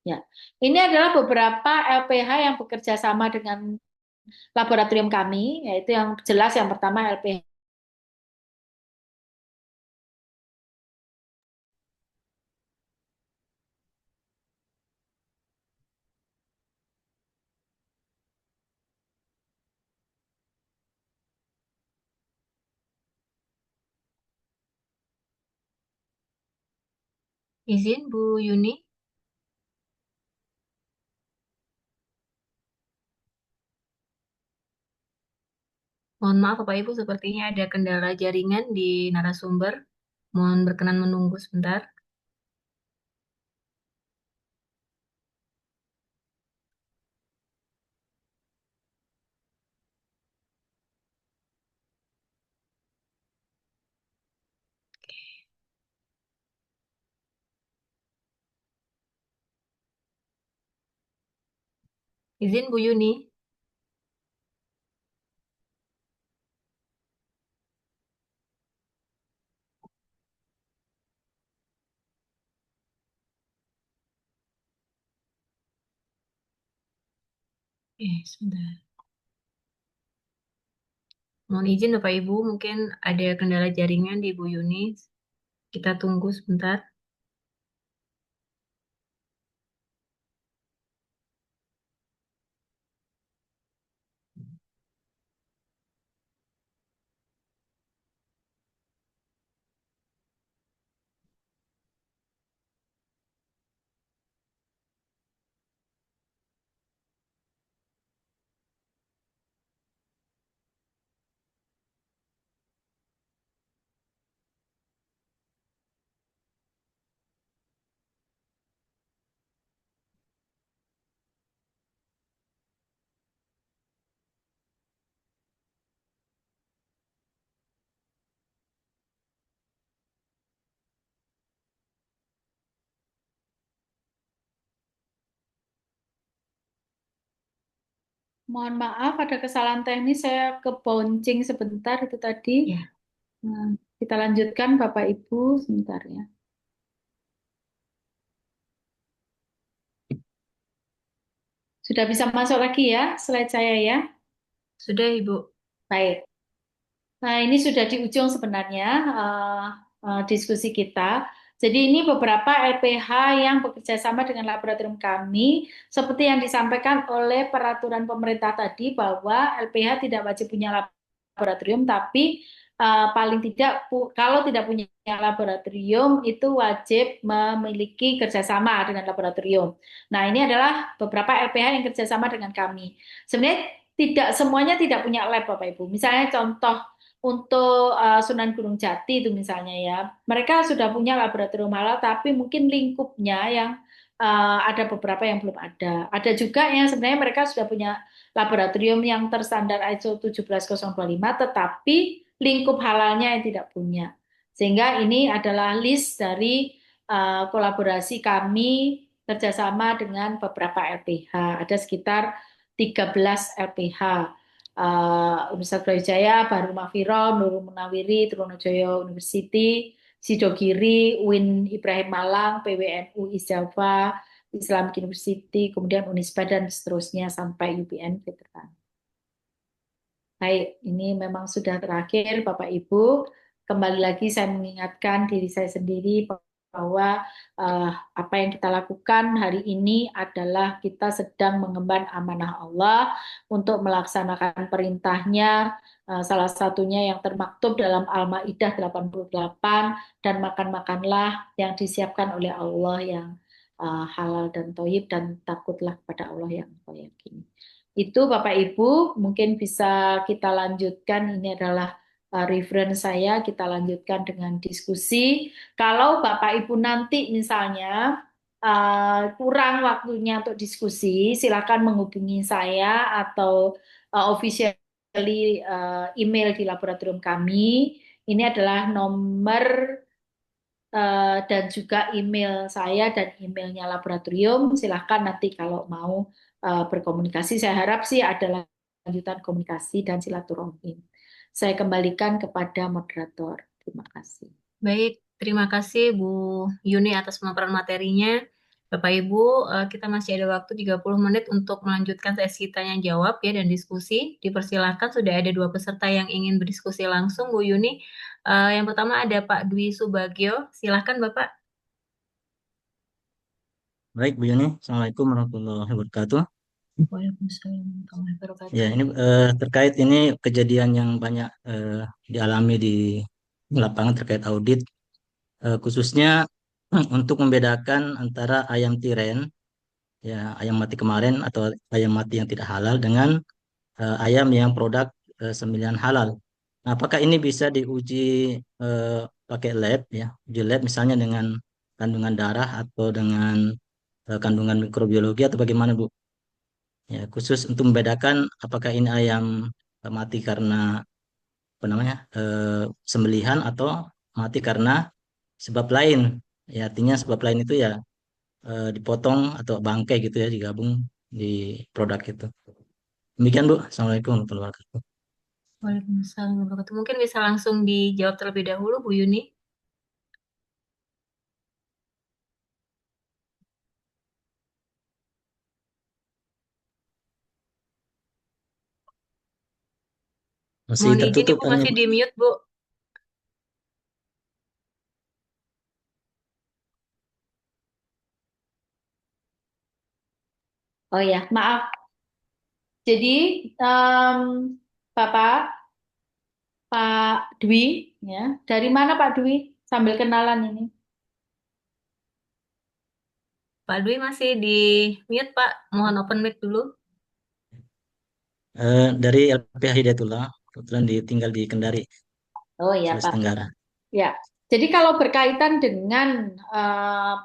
Ya, ini adalah beberapa LPH yang bekerja sama dengan laboratorium kami, yaitu yang jelas yang pertama LPH Izin Bu Yuni, mohon maaf Bapak Ibu sepertinya ada kendala jaringan di narasumber. Mohon berkenan menunggu sebentar. Izin Bu Yuni. Sebentar. Mohon izin Bapak Ibu, mungkin ada kendala jaringan di Bu Yuni. Kita tunggu sebentar. Mohon maaf, ada kesalahan teknis. Saya kebonceng sebentar itu tadi. Ya, Nah, kita lanjutkan, Bapak Ibu, sebentar ya. Sudah bisa masuk lagi ya, slide saya ya. sudah Ibu. Baik. Nah, ini sudah di ujung sebenarnya diskusi kita. Jadi ini beberapa LPH yang bekerja sama dengan laboratorium kami, seperti yang disampaikan oleh peraturan pemerintah tadi bahwa LPH tidak wajib punya laboratorium, tapi paling tidak kalau tidak punya laboratorium itu wajib memiliki kerjasama dengan laboratorium. Nah, ini adalah beberapa LPH yang kerjasama dengan kami. Sebenarnya tidak semuanya tidak punya lab, Bapak Ibu. Misalnya contoh untuk Sunan Gunung Jati itu misalnya ya, mereka sudah punya laboratorium halal, tapi mungkin lingkupnya yang ada beberapa yang belum ada. Ada juga yang sebenarnya mereka sudah punya laboratorium yang terstandar ISO 17025, tetapi lingkup halalnya yang tidak punya. Sehingga ini adalah list dari kolaborasi kami kerjasama dengan beberapa LPH. Ada sekitar 13 LPH. Universitas Brawijaya, Baru Mafiron, Nurul Munawiri, Trunojoyo University, Sidogiri, UIN Ibrahim Malang, PWNU Isjava, Islamic University, kemudian Unisba dan seterusnya sampai UPN Veteran. Baik, ini memang sudah terakhir Bapak Ibu. Kembali lagi saya mengingatkan diri saya sendiri bahwa apa yang kita lakukan hari ini adalah kita sedang mengemban amanah Allah untuk melaksanakan perintahnya, salah satunya yang termaktub dalam Al-Maidah 88, dan makan-makanlah yang disiapkan oleh Allah yang halal dan thayyib, dan takutlah kepada Allah yang kau yakini. Itu Bapak Ibu, mungkin bisa kita lanjutkan. Ini adalah reference saya, kita lanjutkan dengan diskusi. Kalau Bapak Ibu nanti misalnya kurang waktunya untuk diskusi, silakan menghubungi saya atau officially email di laboratorium kami. Ini adalah nomor dan juga email saya dan emailnya laboratorium. Silahkan nanti kalau mau berkomunikasi. Saya harap sih ada lanjutan komunikasi dan silaturahmi. Saya kembalikan kepada moderator. Terima kasih. Baik, terima kasih Bu Yuni atas pemaparan materinya. Bapak Ibu, kita masih ada waktu 30 menit untuk melanjutkan sesi tanya jawab ya dan diskusi. Dipersilakan sudah ada dua peserta yang ingin berdiskusi langsung Bu Yuni. Yang pertama ada Pak Dwi Subagio. Silahkan Bapak. Baik, Bu Yuni. Assalamualaikum warahmatullahi wabarakatuh. Waalaikumsalam warahmatullahi Ya, wabarakatuh. ini terkait ini kejadian yang banyak dialami di lapangan terkait audit, khususnya untuk membedakan antara ayam tiren, ya ayam mati kemarin atau ayam mati yang tidak halal dengan ayam yang produk sembilan halal. Nah, apakah ini bisa diuji eh, pakai lab, ya, uji lab misalnya dengan kandungan darah atau dengan kandungan mikrobiologi atau bagaimana, Bu? Ya, khusus untuk membedakan apakah ini ayam mati karena apa namanya sembelihan atau mati karena sebab lain. Ya, artinya sebab lain itu ya dipotong atau bangkai gitu ya digabung di produk itu. Demikian Bu. Assalamualaikum warahmatullahi wabarakatuh. Waalaikumsalam warahmatullahi wabarakatuh. Mungkin bisa langsung dijawab terlebih dahulu Bu Yuni. Masih Mohon izin tertutup Ibu kan, masih Bu? di mute, Bu. Oh ya, maaf. Jadi, em, Bapak, Pak Dwi, ya, dari mana Pak Dwi? Sambil kenalan ini. Pak Dwi masih di mute, Pak. Mohon open mic dulu. Dari LPH Hidayatullah, kebetulan tinggal di Kendari, Oh ya, Sulawesi Pak. Tenggara. Ya, jadi kalau berkaitan dengan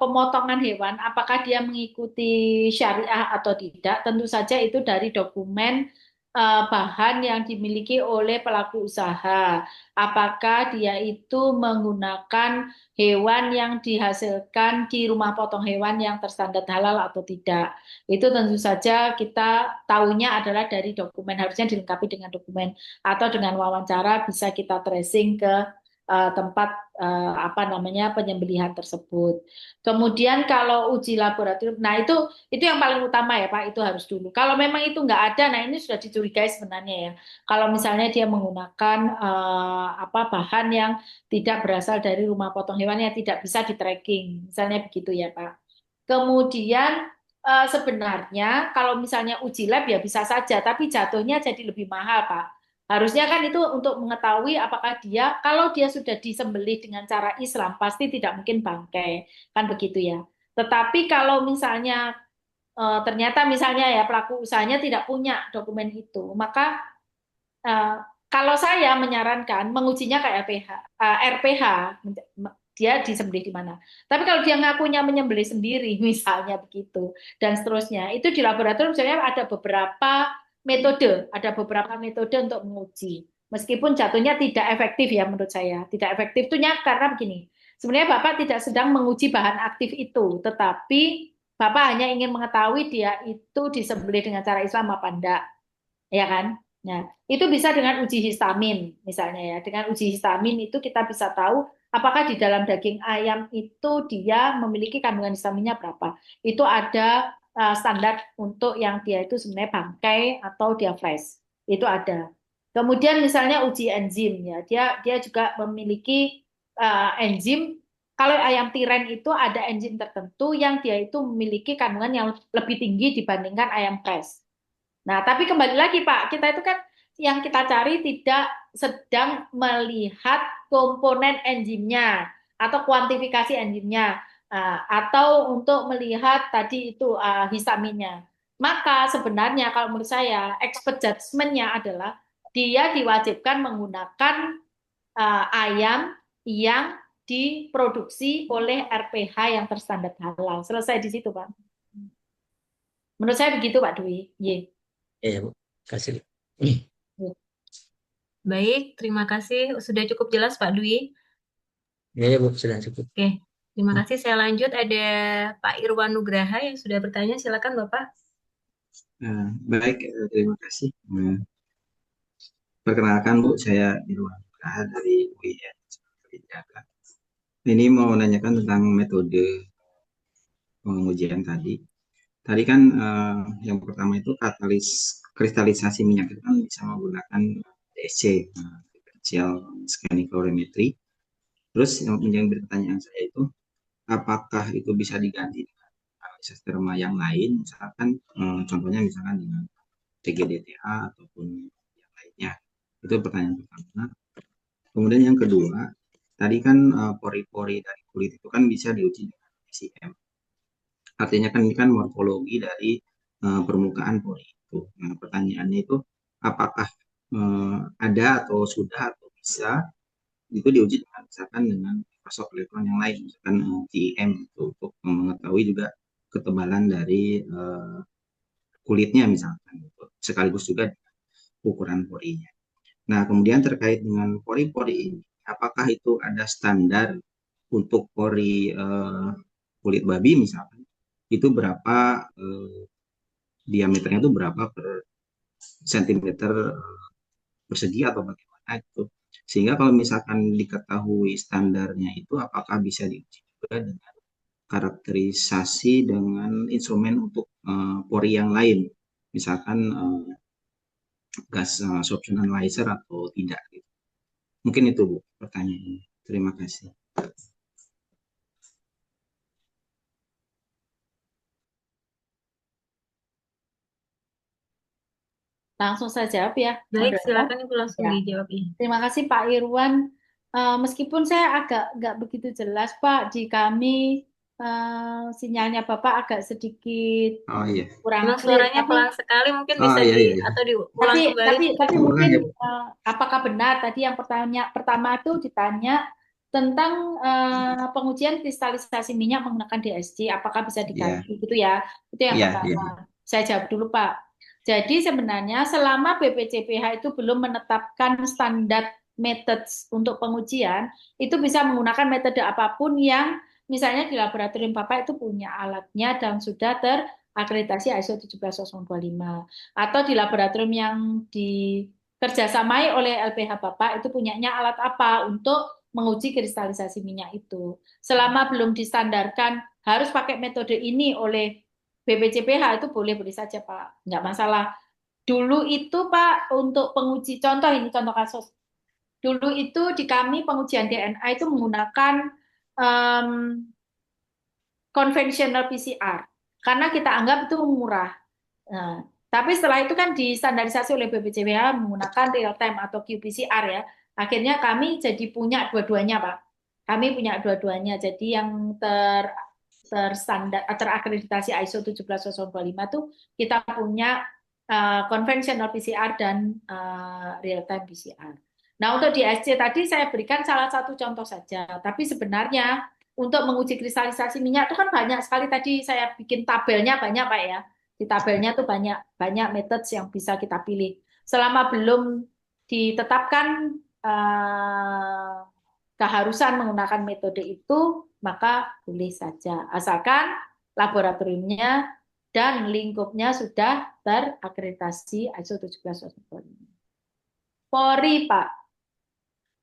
pemotongan hewan, apakah dia mengikuti syariah atau tidak, tentu saja itu dari dokumen bahan yang dimiliki oleh pelaku usaha. Apakah dia itu menggunakan hewan yang dihasilkan di rumah potong hewan yang terstandar halal atau tidak. Itu tentu saja kita tahunya adalah dari dokumen, harusnya dilengkapi dengan dokumen atau dengan wawancara bisa kita tracing ke tempat apa namanya penyembelihan tersebut. Kemudian kalau uji laboratorium, nah itu yang paling utama ya Pak, itu harus dulu. Kalau memang itu nggak ada, nah ini sudah dicurigai sebenarnya ya. Kalau misalnya dia menggunakan apa bahan yang tidak berasal dari rumah potong hewan yang tidak bisa di tracking, misalnya begitu ya Pak. Kemudian sebenarnya kalau misalnya uji lab ya bisa saja, tapi jatuhnya jadi lebih mahal Pak. Harusnya kan itu untuk mengetahui apakah dia, kalau dia sudah disembelih dengan cara Islam, pasti tidak mungkin bangkai, kan begitu ya. Tetapi kalau misalnya ternyata misalnya ya pelaku usahanya tidak punya dokumen itu, maka eh, kalau saya menyarankan mengujinya kayak RPH, dia disembelih di mana. Tapi kalau dia ngakunya menyembelih sendiri, misalnya begitu, dan seterusnya, itu di laboratorium sebenarnya ada beberapa metode untuk menguji. Meskipun jatuhnya tidak efektif ya menurut saya. Tidak efektif itu karena begini, sebenarnya Bapak tidak sedang menguji bahan aktif itu, tetapi Bapak hanya ingin mengetahui dia itu disembelih dengan cara Islam apa enggak, ya kan? Nah, itu bisa dengan uji histamin misalnya ya. Dengan uji histamin itu kita bisa tahu apakah di dalam daging ayam itu dia memiliki kandungan histaminnya berapa. Itu ada standar untuk yang dia itu sebenarnya bangkai atau dia fresh. Itu ada. Kemudian misalnya uji enzim ya. Dia juga memiliki enzim. Kalau ayam tiren itu ada enzim tertentu yang dia itu memiliki kandungan yang lebih tinggi dibandingkan ayam fresh. Nah, tapi kembali lagi Pak, kita itu kan yang kita cari tidak sedang melihat komponen enzimnya atau kuantifikasi enzimnya atau untuk melihat tadi itu histaminnya. Maka sebenarnya kalau menurut saya expert judgment-nya adalah dia diwajibkan menggunakan ayam yang diproduksi oleh RPH yang terstandar halal. Selesai di situ, Pak. Menurut saya begitu, Pak Dwi. Ye. Iya, Bu. Kasih. Baik, terima kasih. Sudah cukup jelas Pak Dwi. Iya, ya, Bu, sudah cukup. Oke, terima kasih. Saya lanjut. Ada Pak Irwan Nugraha yang sudah bertanya. Silakan Bapak. Baik, terima kasih. Perkenalkan Bu, saya Irwan Nugraha dari UIN. Ini mau menanyakan tentang metode pengujian tadi. Tadi kan yang pertama itu kristalisasi minyak itu kan bisa menggunakan DSC, differential scanning calorimetry. Terus yang pertanyaan saya itu, apakah itu bisa diganti dengan analisis terma yang lain, misalkan contohnya misalkan dengan TGDTA ataupun yang lainnya. Itu pertanyaan pertama. Kemudian yang kedua, tadi kan pori-pori dari kulit itu kan bisa diuji dengan PCM. Artinya kan ini kan morfologi dari permukaan pori itu. Nah, pertanyaannya itu apakah ada atau sudah atau bisa itu diuji dengan misalkan dengan mikroskop elektron yang lain, misalkan TEM itu untuk mengetahui juga ketebalan dari kulitnya misalkan, gitu. Sekaligus juga ukuran porinya. Nah, kemudian terkait dengan pori-pori ini, apakah itu ada standar untuk pori kulit babi misalkan, itu berapa diameternya itu berapa per sentimeter persegi atau bagaimana itu. Sehingga kalau misalkan diketahui standarnya itu, apakah bisa diuji juga dengan karakterisasi dengan instrumen untuk pori yang lain. Misalkan gas sorption analyzer atau tidak gitu. Mungkin itu Bu pertanyaannya. Terima kasih. Langsung saya jawab ya, Baik, moderator. silakan Ibu langsung Ya. dijawab. Terima kasih Pak Irwan. Meskipun saya agak nggak begitu jelas Pak, di kami sinyalnya Bapak agak sedikit Oh iya. kurang Memang clear. suaranya Tapi pelan sekali, mungkin Oh bisa iya iya iya. atau diulang tapi kembali tapi mungkin. tapi Ulang mungkin ya Bu. apakah benar tadi yang pertama itu ditanya tentang pengujian kristalisasi minyak menggunakan DSC, apakah bisa Iya diganti gitu ya? Itu yang iya iya. pertama. Saya jawab dulu Pak. Jadi sebenarnya selama BPCPH itu belum menetapkan standar methods untuk pengujian, itu bisa menggunakan metode apapun yang misalnya di laboratorium Bapak itu punya alatnya dan sudah terakreditasi ISO 17025 atau di laboratorium yang dikerjasamai oleh LPH Bapak itu punyanya alat apa untuk menguji kristalisasi minyak itu. Selama belum distandarkan harus pakai metode ini oleh BPCPH itu boleh-boleh saja Pak, nggak masalah. Dulu itu Pak untuk penguji contoh ini contoh kasus. Dulu itu di kami pengujian DNA itu menggunakan um, konvensional PCR karena kita anggap itu murah. Nah, tapi setelah itu kan distandarisasi oleh BPJPH menggunakan real time atau qPCR ya. Akhirnya kami jadi punya dua-duanya, Pak. Kami punya dua-duanya. Jadi yang terakreditasi ISO 17025 itu kita punya konvensional PCR dan real time PCR. Nah, untuk di SC tadi saya berikan salah satu contoh saja. Tapi sebenarnya untuk menguji kristalisasi minyak itu kan banyak sekali tadi saya bikin tabelnya banyak, Pak ya. Di tabelnya tuh banyak banyak methods yang bisa kita pilih. Selama belum ditetapkan keharusan menggunakan metode itu, maka boleh saja. Asalkan laboratoriumnya dan lingkupnya sudah terakreditasi ISO 17025. Polri, Pak.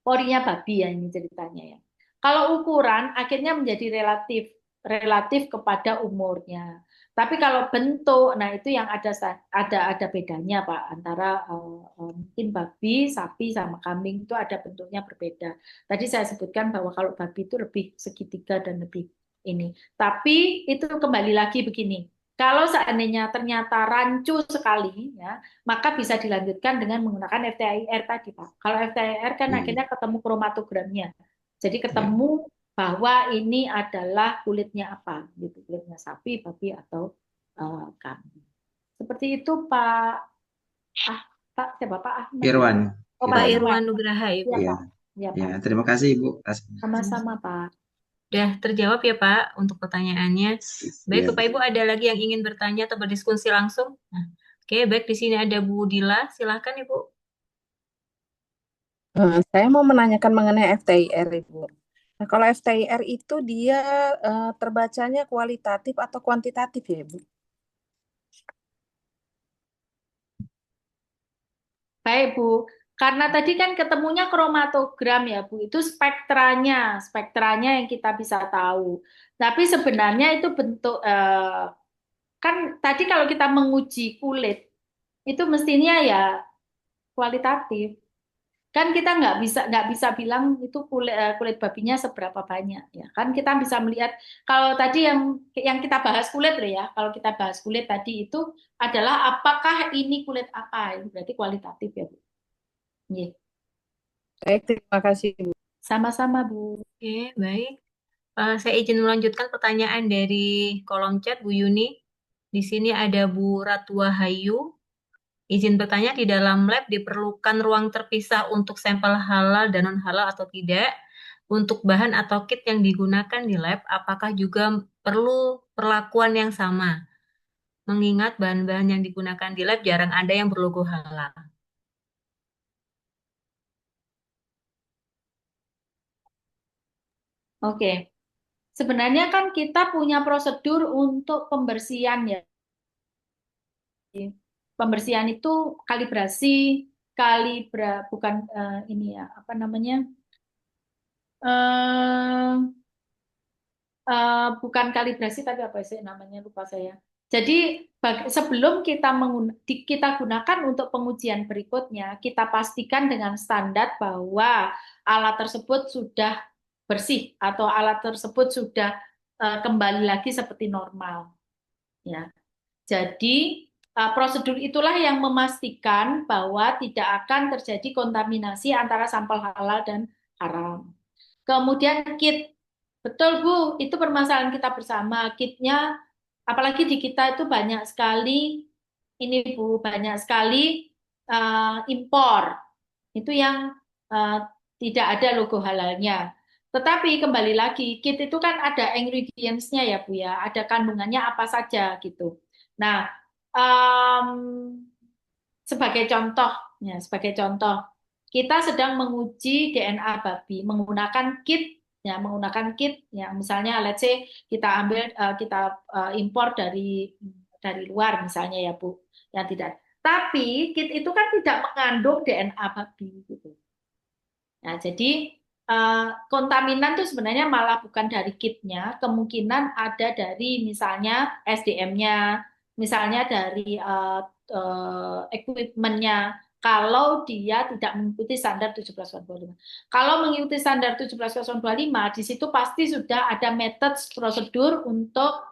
Porinya babi ya ini ceritanya ya. Kalau ukuran akhirnya menjadi relatif relatif kepada umurnya. Tapi kalau bentuk, nah itu yang ada bedanya Pak antara mungkin babi, sapi sama kambing itu ada bentuknya berbeda. Tadi saya sebutkan bahwa kalau babi itu lebih segitiga dan lebih ini. Tapi itu kembali lagi begini. Kalau seandainya ternyata rancu sekali, ya, maka bisa dilanjutkan dengan menggunakan FTIR tadi, Pak. Kalau FTIR kan Hmm, akhirnya ketemu kromatogramnya. Jadi ya. ketemu bahwa ini adalah kulitnya apa, gitu, kulitnya sapi, babi atau kambing. Seperti itu, Pak. Pak, siapa Pak Ahmad ya? Irwan, Oh, Pak Pak Irwan. Irwan. Irwan Nugraha, Iya, Ibu. Ya Pak. Iya, ya. Pak. Terima kasih Ibu. Sama-sama, Pak. Udah terjawab ya Pak untuk pertanyaannya. Baik, Ya. Bapak Ibu ada lagi yang ingin bertanya atau berdiskusi langsung? Nah, oke, baik di sini ada Bu Dila. Silahkan Ibu. Saya mau menanyakan mengenai FTIR, Ibu. Nah, kalau FTIR itu dia terbacanya kualitatif atau kuantitatif ya, Ibu? Baik, Bu. Karena tadi kan ketemunya kromatogram ya, Bu. Itu spektranya yang kita bisa tahu. Tapi sebenarnya itu bentuk kan tadi kalau kita menguji kulit itu mestinya ya kualitatif. Kan kita nggak bisa bilang itu kulit babinya seberapa banyak ya. Kan kita bisa melihat kalau tadi yang kita bahas kulit loh ya. Kalau kita bahas kulit tadi itu adalah apakah ini kulit apa? Itu berarti kualitatif ya, Bu. Iya. Baik, terima kasih, Ibu. Sama-sama, Bu. Oke, baik. Saya izin melanjutkan pertanyaan dari kolom chat Bu Yuni. Di sini ada Bu Ratwa Hayu. Izin bertanya, di dalam lab diperlukan ruang terpisah untuk sampel halal dan non-halal atau tidak? Untuk bahan atau kit yang digunakan di lab, apakah juga perlu perlakuan yang sama? Mengingat bahan-bahan yang digunakan di lab jarang ada yang berlogo halal. Oke. Sebenarnya kan kita punya prosedur untuk pembersihan ya. Pembersihan itu kalibrasi, bukan ini ya, apa namanya? eh bukan kalibrasi tapi apa sih namanya lupa saya. Jadi sebelum kita gunakan untuk pengujian berikutnya, kita pastikan dengan standar bahwa alat tersebut sudah bersih atau alat tersebut sudah kembali lagi seperti normal. Ya, jadi prosedur itulah yang memastikan bahwa tidak akan terjadi kontaminasi antara sampel halal dan haram. Kemudian kit, betul Bu, itu permasalahan kita bersama. Kitnya, apalagi di kita itu banyak sekali, ini Bu, banyak sekali impor. Itu yang eh, tidak ada logo halalnya. Tetapi kembali lagi, kit itu kan ada ingredients-nya ya Bu ya, ada kandungannya apa saja gitu. Nah, em, sebagai contoh, kita sedang menguji DNA babi menggunakan kit, ya misalnya let's say kita ambil kita impor dari luar misalnya ya Bu, yang tidak. Tapi kit itu kan tidak mengandung DNA babi gitu. Nah, jadi kontaminan itu sebenarnya malah bukan dari kitnya, kemungkinan ada dari misalnya SDM-nya, misalnya dari equipment-nya, kalau dia tidak mengikuti standar 17025. Kalau mengikuti standar 17025, di situ pasti sudah ada metode prosedur untuk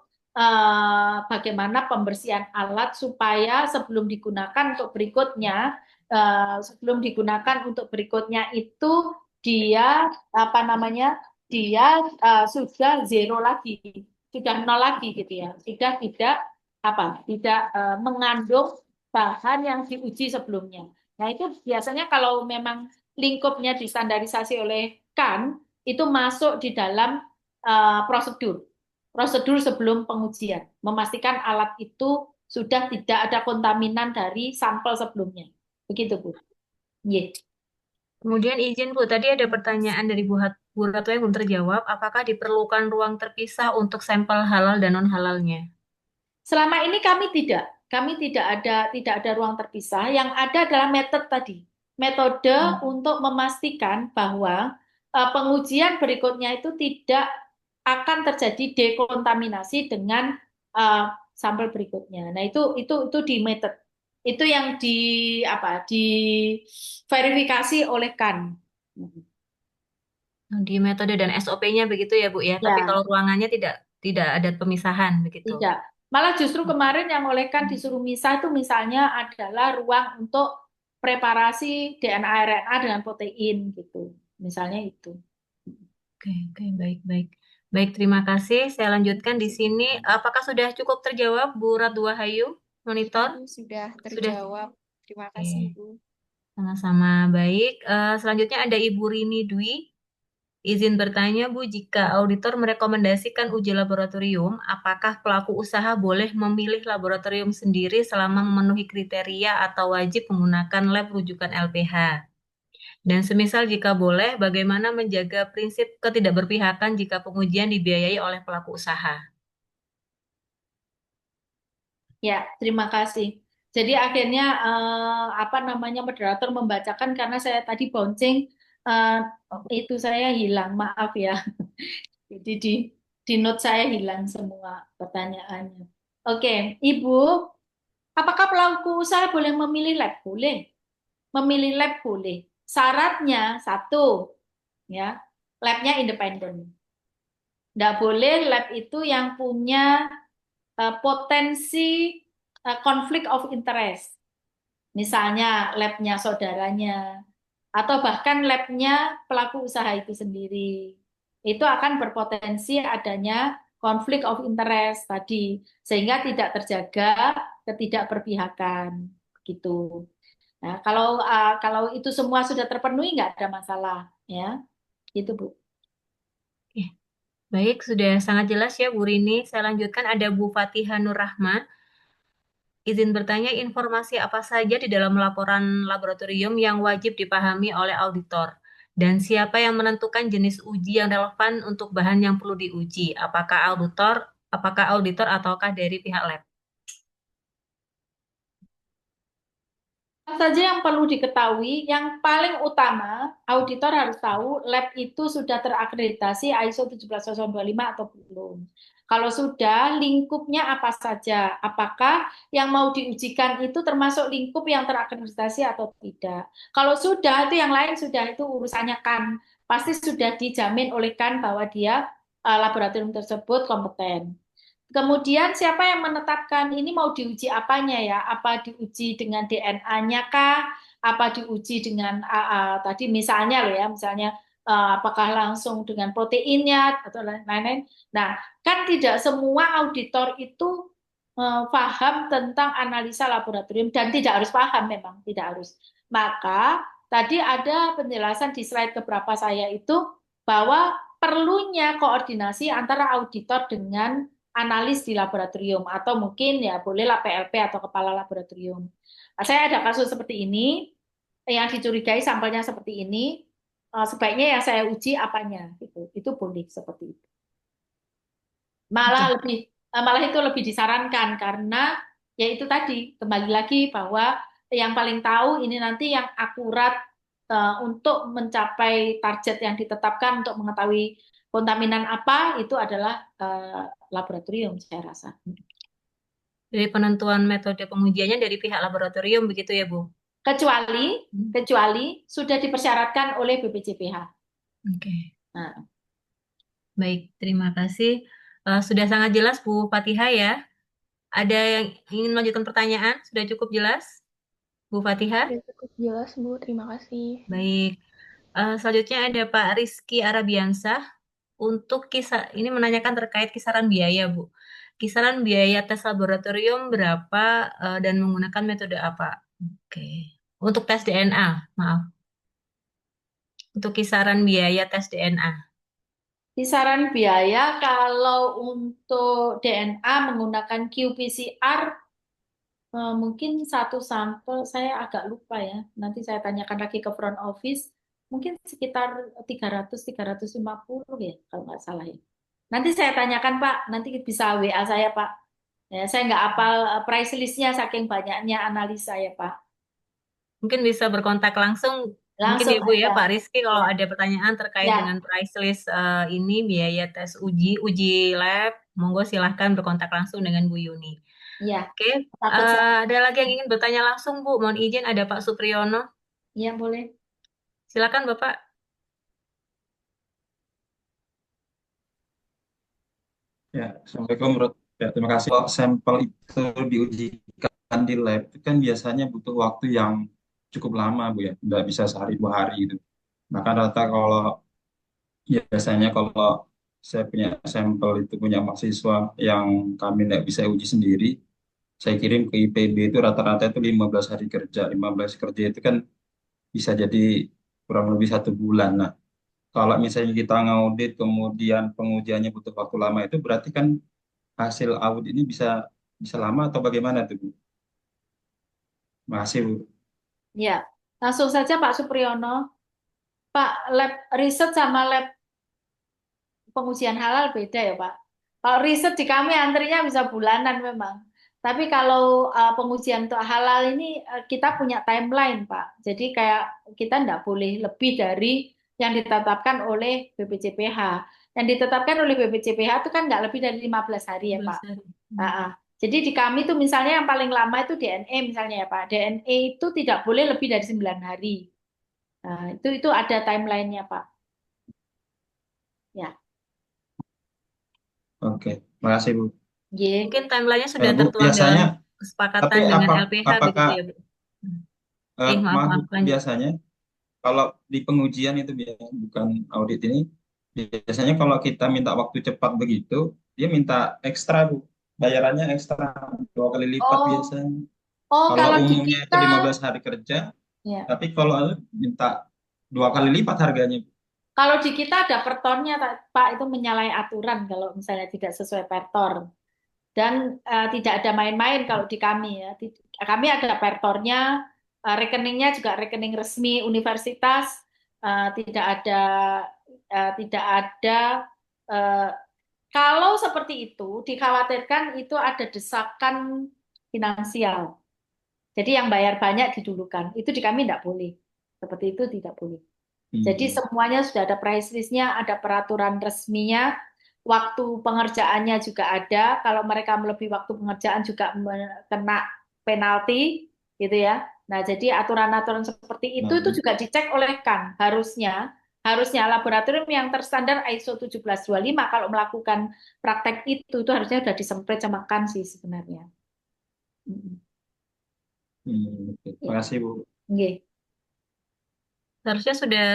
bagaimana pembersihan alat supaya sebelum digunakan untuk berikutnya itu dia apa namanya dia sudah zero lagi, sudah nol lagi gitu ya, sudah tidak mengandung bahan yang diuji sebelumnya. Nah itu biasanya kalau memang lingkupnya distandarisasi oleh KAN itu masuk di dalam prosedur sebelum pengujian, memastikan alat itu sudah tidak ada kontaminan dari sampel sebelumnya. Begitu, Bu. Yeah. Kemudian izin Bu, tadi ada pertanyaan dari Bu Ratu yang belum terjawab. Apakah diperlukan ruang terpisah untuk sampel halal dan non halalnya? Selama ini kami tidak ada ruang terpisah. Yang ada adalah metode tadi, metode untuk memastikan bahwa pengujian berikutnya itu tidak akan terjadi dekontaminasi dengan sampel berikutnya. Nah itu di metode itu yang diverifikasi oleh KAN. Di metode dan SOP-nya begitu ya Bu ya. Tapi Ya. kalau ruangannya tidak ada pemisahan begitu. Tidak. Malah justru kemarin yang oleh KAN disuruh misah itu misalnya adalah ruang untuk preparasi DNA RNA dengan protein gitu. Misalnya itu. Oke, baik. Baik, terima kasih. Saya lanjutkan di sini. Apakah sudah cukup terjawab, Bu Ratu Wahayu? Monitor? Sudah Sudah. terjawab. Terima kasih, Oke. Bu. Sama-sama baik. Selanjutnya ada Ibu Rini Dwi. Izin bertanya, Bu, jika auditor merekomendasikan uji laboratorium, apakah pelaku usaha boleh memilih laboratorium sendiri selama memenuhi kriteria atau wajib menggunakan lab rujukan LPH? Dan semisal jika boleh, bagaimana menjaga prinsip ketidakberpihakan jika pengujian dibiayai oleh pelaku usaha? Ya, terima kasih. Jadi akhirnya moderator membacakan karena saya tadi bouncing itu saya hilang, maaf ya. Jadi di note saya hilang semua pertanyaannya. Oke, Ibu, apakah pelaku usaha boleh memilih lab? Boleh. Memilih lab boleh. Syaratnya satu, ya, labnya independen. Tidak boleh lab itu yang punya potensi konflik of interest. Misalnya labnya saudaranya, atau bahkan labnya pelaku usaha itu sendiri. Itu akan berpotensi adanya konflik of interest tadi, sehingga tidak terjaga ketidakberpihakan. Gitu. Nah, kalau itu semua sudah terpenuhi nggak ada masalah, ya, gitu Bu. Baik, sudah sangat jelas ya Bu Rini. Saya lanjutkan ada Bu Fatihah Nur Rahma. Izin bertanya informasi apa saja di dalam laporan laboratorium yang wajib dipahami oleh auditor? Dan siapa yang menentukan jenis uji yang relevan untuk bahan yang perlu diuji? Apakah auditor ataukah dari pihak lab? Saja yang perlu diketahui, yang paling utama, auditor harus tahu lab itu sudah terakreditasi ISO 17025 atau belum. Kalau sudah, lingkupnya apa saja? Apakah yang mau diujikan itu termasuk lingkup yang terakreditasi atau tidak? Kalau sudah, itu yang lain sudah, itu urusannya kan. Pasti sudah dijamin oleh kan bahwa dia laboratorium tersebut kompeten. Kemudian siapa yang menetapkan ini mau diuji apanya ya? Apa diuji dengan DNA-nya kah? Apa diuji dengan tadi misalnya loh ya, misalnya apakah langsung dengan proteinnya atau lain-lain. Nah, kan tidak semua auditor itu paham tentang analisa laboratorium dan tidak harus paham memang, tidak harus. Maka tadi ada penjelasan di slide keberapa saya itu bahwa perlunya koordinasi antara auditor dengan analis di laboratorium atau mungkin ya bolehlah PLP atau kepala laboratorium. Nah, saya ada kasus seperti ini yang dicurigai sampelnya seperti ini, sebaiknya yang saya uji apanya gitu. Itu boleh seperti itu. Oke. Malah itu lebih disarankan karena ya itu tadi kembali lagi bahwa yang paling tahu ini nanti yang akurat untuk mencapai target yang ditetapkan untuk mengetahui kontaminan apa itu adalah laboratorium saya rasa. Dari penentuan metode pengujiannya dari pihak laboratorium begitu ya, Bu? Kecuali sudah dipersyaratkan oleh BPJPH. Oke. Nah, Baik, terima kasih. Sudah sangat jelas Bu Fatihah ya. Ada yang ingin melanjutkan pertanyaan? Sudah cukup jelas, Bu Fatihah? Sudah cukup jelas, Bu. Terima kasih. Baik. Selanjutnya ada Pak Rizky Arabiansah. Untuk ini menanyakan terkait kisaran biaya, Bu. Kisaran biaya tes laboratorium berapa dan menggunakan metode apa? Oke. Untuk tes DNA, maaf. Untuk kisaran biaya tes DNA. kisaran biaya kalau untuk DNA menggunakan qPCR mungkin satu sampel saya agak lupa ya. Nanti saya tanyakan lagi ke front office. Mungkin sekitar 300-350 ya kalau nggak salah ya. Nanti saya tanyakan Pak. Nanti bisa WA saya Pak. Ya, saya nggak hafal price list-nya saking banyaknya analisa ya Pak. Mungkin bisa berkontak langsung, mungkin Langsung ya Bu ya aja. Pak Rizky kalau Ya, ada pertanyaan terkait dengan ya, price list ini biaya tes uji lab, monggo silahkan berkontak langsung dengan Bu Yuni. ya. Oke, Takut saya. ada lagi yang ingin bertanya langsung Bu, mohon izin ada Pak Supriyono, Ya boleh. silakan Bapak. Ya, Assalamualaikum. Ya, terima kasih. Kalau sampel itu diujikan di lab, itu kan biasanya butuh waktu yang cukup lama, Bu ya. Nggak bisa sehari 2 hari itu. Bahkan rata kalau biasanya kalau saya punya sampel itu punya mahasiswa yang kami nggak bisa uji sendiri, saya kirim ke IPB itu rata-rata itu 15 hari kerja. 15 kerja itu kan bisa jadi kurang lebih 1 bulan. Nah, kalau misalnya kita ngaudit kemudian pengujiannya butuh waktu lama itu berarti kan hasil audit ini bisa bisa lama atau bagaimana tuh Bu? Makasih Bu. Ya, langsung saja Pak Supriyono. Pak, lab riset sama lab pengujian halal beda ya Pak. Kalau riset di kami antrinya bisa bulanan memang. Tapi kalau pengujian untuk halal ini kita punya timeline Pak. Jadi kayak kita tidak boleh lebih dari yang ditetapkan oleh BPJPH. Yang ditetapkan oleh BPJPH itu kan nggak lebih dari 15 hari ya Pak. Jadi di kami itu misalnya yang paling lama itu DNA misalnya ya Pak. DNA itu tidak boleh lebih dari 9 hari. Nah, itu ada timelinenya Pak. Ya. Oke, makasih Bu. Yeah. Mungkin timelinenya sudah Bu, tertuang biasanya dalam kesepakatan tapi dengan LPH apakah begitu ya Bu? Maaf, Bu, lanjut. biasanya kalau di pengujian itu bukan audit ini biasanya kalau kita minta waktu cepat begitu dia minta ekstra Bu, bayarannya ekstra 2 kali lipat biasanya. Kalau Kalau di umumnya itu kita 15 hari kerja, ya. tapi kalau minta 2 kali lipat harganya. Kalau di kita ada pertornya Pak, itu menyalahi aturan kalau misalnya tidak sesuai pertor. Dan tidak ada main-main kalau di kami ya. Kami ada pertornya, rekeningnya juga rekening resmi universitas, tidak ada kalau seperti itu dikhawatirkan itu ada desakan finansial. Jadi yang bayar banyak didulukan. Itu di kami tidak boleh. Seperti itu tidak boleh. Jadi semuanya sudah ada price list-nya, ada peraturan resminya. waktu pengerjaannya juga ada. Kalau mereka melebihi waktu pengerjaan juga kena penalti, gitu ya. Nah, jadi aturan-aturan seperti itu Nah, juga dicek oleh kan, harusnya laboratorium yang terstandar ISO 1725 kalau melakukan praktek itu harusnya sudah disemprit sama kan sih sebenarnya. Mm-mm. oke. Ya. Terima kasih Bu. Nggih. Seharusnya sudah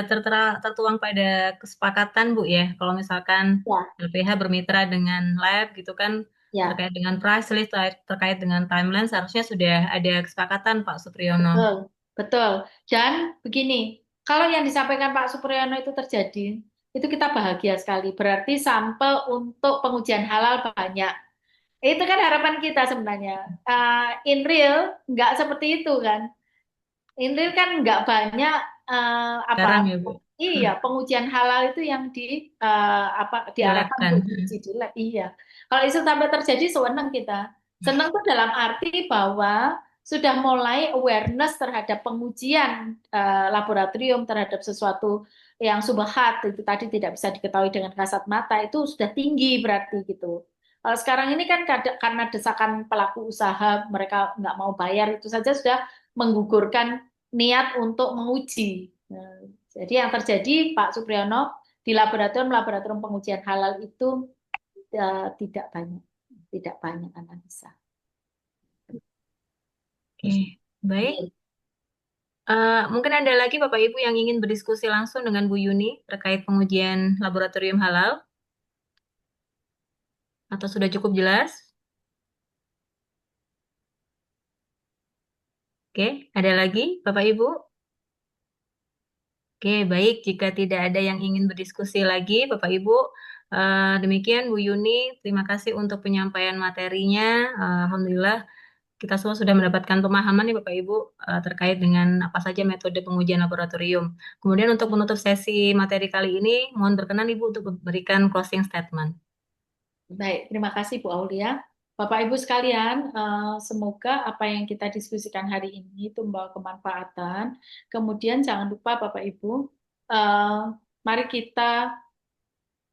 tertuang pada kesepakatan, Bu ya. Kalau misalkan Ya, LPH bermitra dengan lab gitu kan, ya. terkait dengan price list, terkait dengan timeline, seharusnya sudah ada kesepakatan, Pak Supriyono. Betul, betul. Dan begini, kalau yang disampaikan Pak Supriyono itu terjadi, itu kita bahagia sekali. Berarti sampel untuk pengujian halal banyak. Itu kan harapan kita sebenarnya. In real, nggak seperti itu kan. In real kan nggak banyak apa Sekarang ya, Bu. iya pengujian halal itu yang diarahkan Dilakukan. untuk diuji di lab. Iya. Kalau itu sampai terjadi senang kita. Senang tuh dalam arti bahwa sudah mulai awareness terhadap pengujian laboratorium terhadap sesuatu yang subhat itu tadi tidak bisa diketahui dengan kasat mata itu sudah tinggi berarti gitu. Kalau sekarang ini kan karena desakan pelaku usaha mereka nggak mau bayar itu saja sudah menggugurkan niat untuk menguji. Nah, jadi yang terjadi Pak Supriyono di laboratorium pengujian halal itu tidak banyak analisa. Oke, baik. Mungkin ada lagi Bapak Ibu yang ingin berdiskusi langsung dengan Bu Yuni terkait pengujian laboratorium halal, atau sudah cukup jelas? Oke, ada lagi Bapak Ibu? Oke, baik. Jika tidak ada yang ingin berdiskusi lagi, Bapak Ibu, demikian Bu Yuni. Terima kasih untuk penyampaian materinya. Alhamdulillah, kita semua sudah mendapatkan pemahaman nih Bapak Ibu terkait dengan apa saja metode pengujian laboratorium. Kemudian untuk menutup sesi materi kali ini, mohon berkenan Ibu untuk memberikan closing statement. Baik, terima kasih Bu Aulia. Bapak Ibu sekalian, semoga apa yang kita diskusikan hari ini itu membawa kemanfaatan. Kemudian jangan lupa Bapak Ibu, mari kita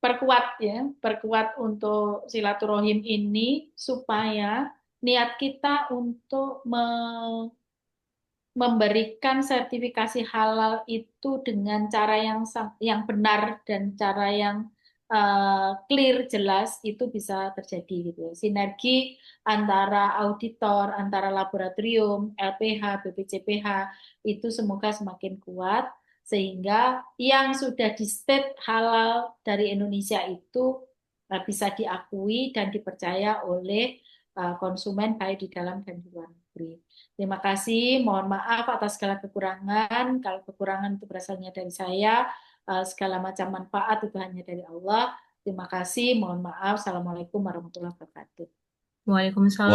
perkuat untuk silaturahim ini supaya niat kita untuk memberikan sertifikasi halal itu dengan cara yang benar dan cara yang clear jelas itu bisa terjadi gitu ya. Sinergi antara auditor, antara laboratorium, LPH, BPCPH itu semoga semakin kuat sehingga yang sudah di state halal dari Indonesia itu bisa diakui dan dipercaya oleh konsumen baik di dalam dan di luar negeri. Terima kasih, mohon maaf atas segala kekurangan. Kalau kekurangan itu berasalnya dari saya, segala macam manfaat itu hanya dari Allah. Terima kasih, mohon maaf. Assalamualaikum warahmatullahi wabarakatuh. Waalaikumsalam.